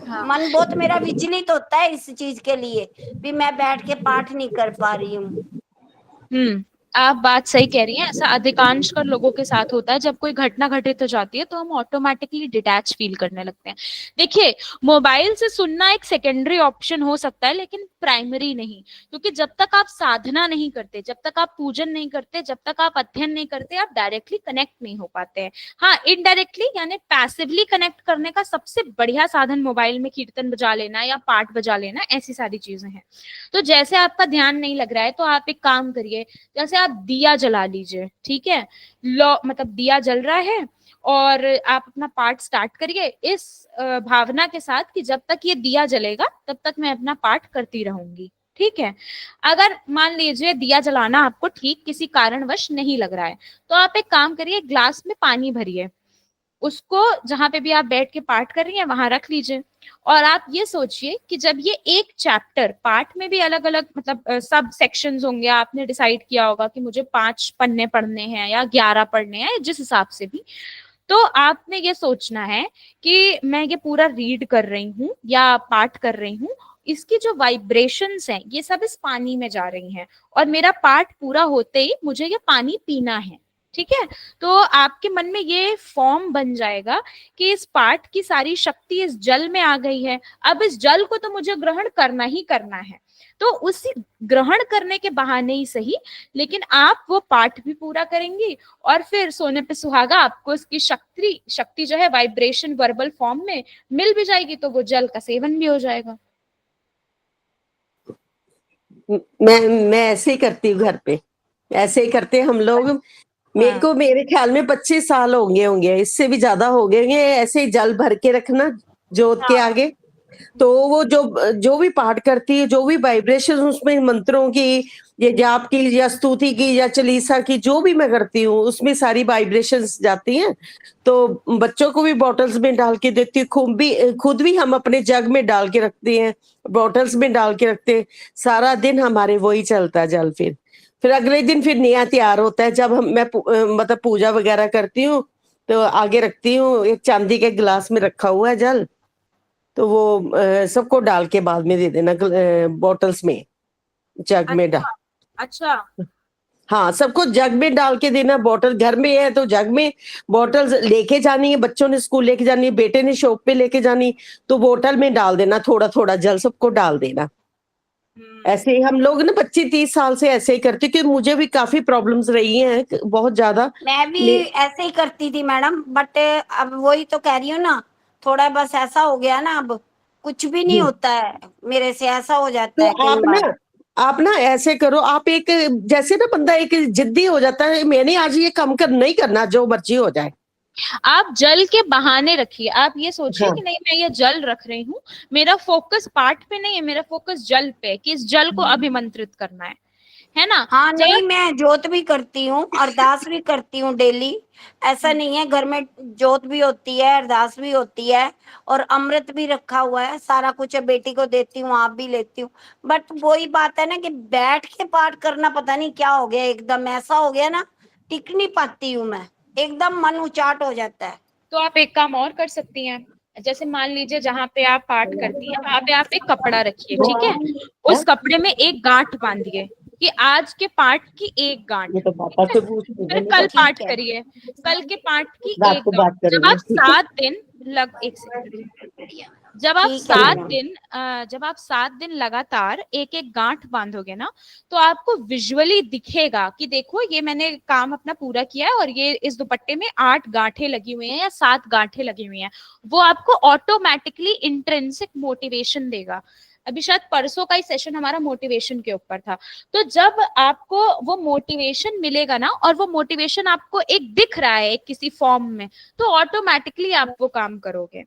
[SPEAKER 2] हाँ।
[SPEAKER 6] मन बहुत मेरा विचलित होता है इस चीज के लिए भी मैं बैठ के पाठ नहीं कर पा रही हूँ।
[SPEAKER 2] आप बात सही कह रही हैं। ऐसा अधिकांश कर लोगों के साथ होता है। जब कोई घटना घटित हो जाती है तो हम ऑटोमेटिकली डिटैच फील करने लगते हैं। देखिए, मोबाइल से सुनना एक सेकेंडरी ऑप्शन हो सकता है, लेकिन प्राइमरी नहीं। क्योंकि जब तक आप साधना नहीं करते, जब तक आप पूजन नहीं करते, जब तक आप अध्ययन नहीं करते, आप डायरेक्टली कनेक्ट नहीं हो पाते हैं। हाँ, इनडायरेक्टली यानी पैसिवली कनेक्ट करने का सबसे बढ़िया साधन मोबाइल में कीर्तन बजा लेना या पाठ बजा लेना, ऐसी सारी चीजें हैं। तो जैसे आपका ध्यान नहीं लग रहा है तो आप एक काम करिए, जैसे आप दिया जला लीजिए, ठीक है। मतलब दिया जल रहा है और आप अपना पाठ स्टार्ट करिए इस भावना के साथ कि जब तक ये दिया जलेगा तब तक मैं अपना पाठ करती रहूंगी, ठीक है। अगर मान लीजिए दिया जलाना आपको ठीक किसी कारणवश नहीं लग रहा है, तो आप एक काम करिए, ग्लास में पानी भरिए, उसको जहां पे भी आप बैठ के पाठ कर रही हैं वहां रख लीजिए। और आप ये सोचिए कि जब ये एक चैप्टर, पाठ में भी अलग अलग मतलब सब सेक्शंस होंगे, आपने डिसाइड किया होगा कि मुझे 5 पन्ने पढ़ने हैं या 11 पढ़ने हैं, जिस हिसाब से भी। तो आपने ये सोचना है कि मैं ये पूरा रीड कर रही हूँ या पाठ कर रही हूँ, इसकी जो वाइब्रेशंस हैं ये सब इस पानी में जा रही हैं, और मेरा पाठ पूरा होते ही मुझे ये पानी पीना है, ठीक है। तो आपके मन में ये फॉर्म बन जाएगा कि इस पाठ की सारी शक्ति इस जल में आ गई है, अब इस जल को तो मुझे ग्रहण करना ही करना है। तो उसी ग्रहण करने के बहाने ही सही, लेकिन आप वो पाठ भी पूरा करेंगी और फिर सोने पे सुहागा, आपको इसकी शक्ति जो है वाइब्रेशन वर्बल फॉर्म में मिल भी जाएगी, तो वो जल का सेवन भी हो जाएगा।
[SPEAKER 3] मैं ऐसे ही करती हूँ घर पे, ऐसे ही करते हैं हम लोग। मेरे को मेरे ख्याल में 25 साल होंगे, इससे भी ज्यादा हो गए होंगे, ऐसे ही जल भर के रखना जोत के आगे। तो वो जो भी पाठ करती है, जो भी वाइब्रेशन उसमें मंत्रों की, ये जाप की या स्तुति की या चालीसा की, जो भी मैं करती हूँ उसमें सारी वाइब्रेशंस जाती हैं। तो बच्चों को भी बॉटल्स में डाल के देती हूँ, खुद भी हम अपने जग में डाल के रखते हैं, बॉटल्स में डाल के रखते हैं। सारा दिन हमारे वही चलता है जल। फिर अगले दिन फिर नया तैयार होता है। जब मैं मतलब पूजा वगैरह करती हूँ तो आगे रखती हूँ, एक चांदी के गिलास में रखा हुआ है जल, तो वो सबको डाल के बाद में दे देना बॉटल्स में, जग में डाल।
[SPEAKER 2] अच्छा,
[SPEAKER 3] हाँ, सबको जग में डाल के देना। बॉटल घर में है तो जग में बॉटल्स लेके जानी है, बच्चों ने स्कूल लेके जानी है, बेटे ने शॉप पे लेके जानी, तो बोतल में डाल देना, थोड़ा थोड़ा जल सबको डाल देना। ऐसे ही हम लोग ना 25-30 साल से ऐसे ही करते, क्योंकि मुझे भी काफी प्रॉब्लम्स रही हैं बहुत ज्यादा।
[SPEAKER 6] मैं भी ऐसे ही करती थी मैडम, बट अब वही तो कह रही हूँ ना, थोड़ा बस ऐसा हो गया ना, अब कुछ भी नहीं होता है मेरे से, ऐसा हो जाता है
[SPEAKER 3] तो
[SPEAKER 6] कई बार।
[SPEAKER 3] आप ना ऐसे करो, आप एक जैसे ना बंदा एक जिद्दी हो जाता है, मैंने आज ये काम नहीं करना, जो मर्जी हो जाए।
[SPEAKER 2] आप जल के बहाने रखिए। आप ये सोचिए
[SPEAKER 3] हाँ।
[SPEAKER 2] कि नहीं, मैं ये जल रख रही हूँ, मेरा फोकस पाठ पे नहीं है, मेरा फोकस जल पे, कि इस जल को अभिमंत्रित करना है ना।
[SPEAKER 6] हाँ, नहीं मैं जोत भी करती हूँ, अरदास भी करती हूँ डेली। ऐसा नहीं है, घर में जोत भी होती है, अरदास भी होती है, और अमृत भी रखा हुआ है, सारा कुछ है, बेटी को देती हूँ, आप भी लेती हूँ। बट वही बात है ना कि बैठ के पाठ करना पता नहीं क्या हो गया, एकदम ऐसा हो गया ना, टिक नहीं पाती हूँ मैं, एकदम मन उचाट हो जाता है।
[SPEAKER 2] तो आप एक काम और कर सकती हैं। जैसे मान लीजिए जहां पे आप पाठ करती हैं वहां पे आप एक कपड़ा रखिए, ठीक है। उस कपड़े में एक गांठ बांधिए कि आज के पाठ की एक गांठ,
[SPEAKER 3] ये तो पापा
[SPEAKER 2] ठीक है?
[SPEAKER 3] से पूछ
[SPEAKER 2] फिर कल
[SPEAKER 6] ठीक
[SPEAKER 2] पाठ
[SPEAKER 6] है।
[SPEAKER 2] करिए, कल के पाठ की
[SPEAKER 3] रात
[SPEAKER 2] एक
[SPEAKER 3] को
[SPEAKER 2] गांठ।
[SPEAKER 3] बात
[SPEAKER 2] जब
[SPEAKER 3] करेंगे,
[SPEAKER 2] आप
[SPEAKER 3] ठीक है?
[SPEAKER 2] 7 दिन एक सेकंड, जब आप
[SPEAKER 6] ठीक है
[SPEAKER 2] 7
[SPEAKER 6] मैडम।
[SPEAKER 2] दिन जब आप 7 दिन लगातार एक एक गांठ बांधोगे ना, तो आपको विजुअली दिखेगा कि देखो ये मैंने काम अपना पूरा किया है, और ये इस दुपट्टे में 8 गांठें लगी हुई हैं या 7 गांठें लगी हुई हैं। वो आपको ऑटोमेटिकली इंट्रिंसिक मोटिवेशन देगा। अभी शायद परसों का ही सेशन हमारा मोटिवेशन के ऊपर था। तो जब आपको वो मोटिवेशन मिलेगा ना, और वो मोटिवेशन आपको एक दिख रहा है किसी फॉर्म में, तो ऑटोमेटिकली आप वो काम करोगे।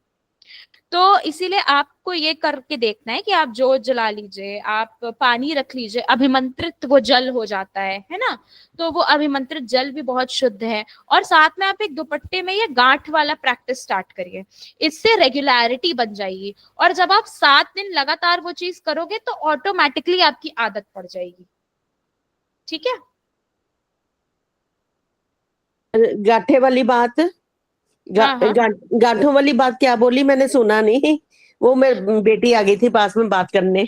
[SPEAKER 2] तो इसीलिए आपको ये करके देखना है कि आप जोत जला लीजिए, आप पानी रख लीजिए, अभिमंत्रित वो जल हो जाता है ना। तो वो अभिमंत्रित जल भी बहुत शुद्ध है। और साथ में आप एक दुपट्टे में ये गांठ वाला प्रैक्टिस स्टार्ट करिए, इससे रेगुलरिटी बन जाएगी। और जब आप 7 दिन लगातार वो चीज करोगे तो ऑटोमेटिकली आपकी आदत पड़ जाएगी। ठीक है।
[SPEAKER 3] गांठे वाली बात,
[SPEAKER 2] हाँ हाँ।
[SPEAKER 3] गांठों वाली बात क्या बोली, मैंने सुना नहीं। वो मेरी बेटी आ गई थी पास में बात करने।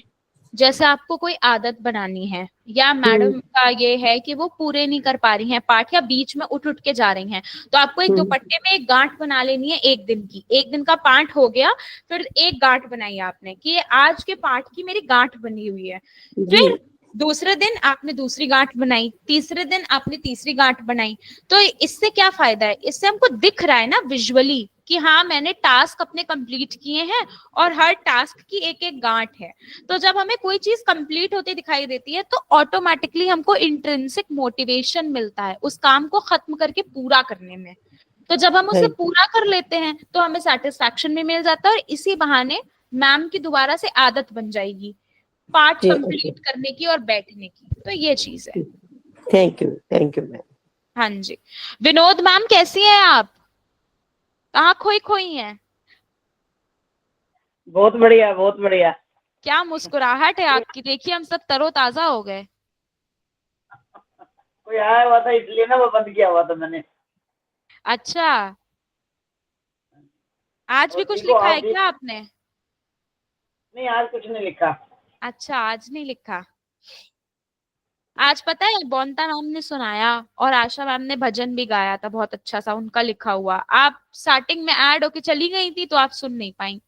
[SPEAKER 2] जैसे आपको कोई आदत बनानी है, या मैडम का ये है कि वो पूरे नहीं कर पा रही हैं पाठ, या बीच में उठ उठ के जा रही हैं, तो आपको एक दुपट्टे में एक गांठ बना लेनी है 1 दिन की। 1 दिन का पाठ हो गया, फिर एक गांठ बनाई आपने कि ये आज के पाठ की मेरी गांठ बनी हुई है। फिर दूसरे दिन आपने दूसरी गांठ बनाई, तीसरे दिन आपने तीसरी गांठ बनाई। तो इससे क्या फायदा है, इससे हमको दिख रहा है ना विजुअली कि हाँ मैंने टास्क अपने कंप्लीट किए हैं, और हर टास्क की एक एक गांठ है। तो जब हमें कोई चीज कंप्लीट होती दिखाई देती है तो ऑटोमेटिकली हमको इंट्रिंसिक मोटिवेशन मिलता है उस काम को खत्म करके पूरा करने में। तो जब हम उसे पूरा कर लेते हैं तो हमें सेटिस्फैक्शन भी मिल जाता है, और इसी बहाने मैम की दोबारा से आदत बन जाएगी पाठ कंप्लीट करने की और बैठने की। तो ये चीज है।
[SPEAKER 3] Thank you ma'am.
[SPEAKER 2] हाँ जी। विनोद मैम कैसी हैं आप? कहाँ खोई हैं?
[SPEAKER 7] बहुत बढ़िया, बहुत बढ़िया।
[SPEAKER 2] क्या मुस्कुराहट है आपकी, देखिए हम सब तरोताजा हो गए।
[SPEAKER 7] कोई आया हुआ था इसलिए ना वो बंद किया हुआ था मैंने।
[SPEAKER 2] अच्छा, आज भी कुछ लिखा है क्या आपने?
[SPEAKER 7] नहीं, आज कुछ नहीं लिखा।
[SPEAKER 2] अच्छा, आज नहीं लिखा। आज पता है बोनता मैम ने सुनाया और आशा मैम ने भजन भी गाया था, बहुत अच्छा सा उनका लिखा हुआ। आप स्टार्टिंग में ऐड होके चली गई थी तो आप सुन नहीं पाई।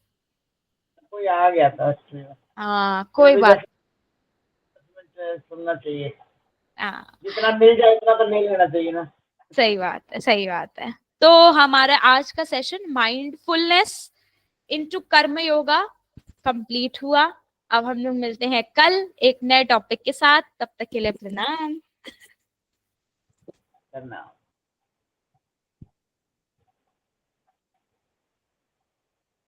[SPEAKER 7] कोई आ गया था इसलिए।
[SPEAKER 2] हाँ कोई बात।
[SPEAKER 7] सुनना चाहिए,
[SPEAKER 2] हाँ
[SPEAKER 7] जितना मिल जाए उतना तो नहीं लेना चाहिए ना।
[SPEAKER 2] सही बात है, सही बात है। तो हमारा आज का सेशन माइंडफुलनेस इनटू कर्म योगा कंप्लीट हुआ। अब हम लोग मिलते हैं कल एक नए टॉपिक के साथ, तब तक के लिए प्रणाम।
[SPEAKER 7] करना।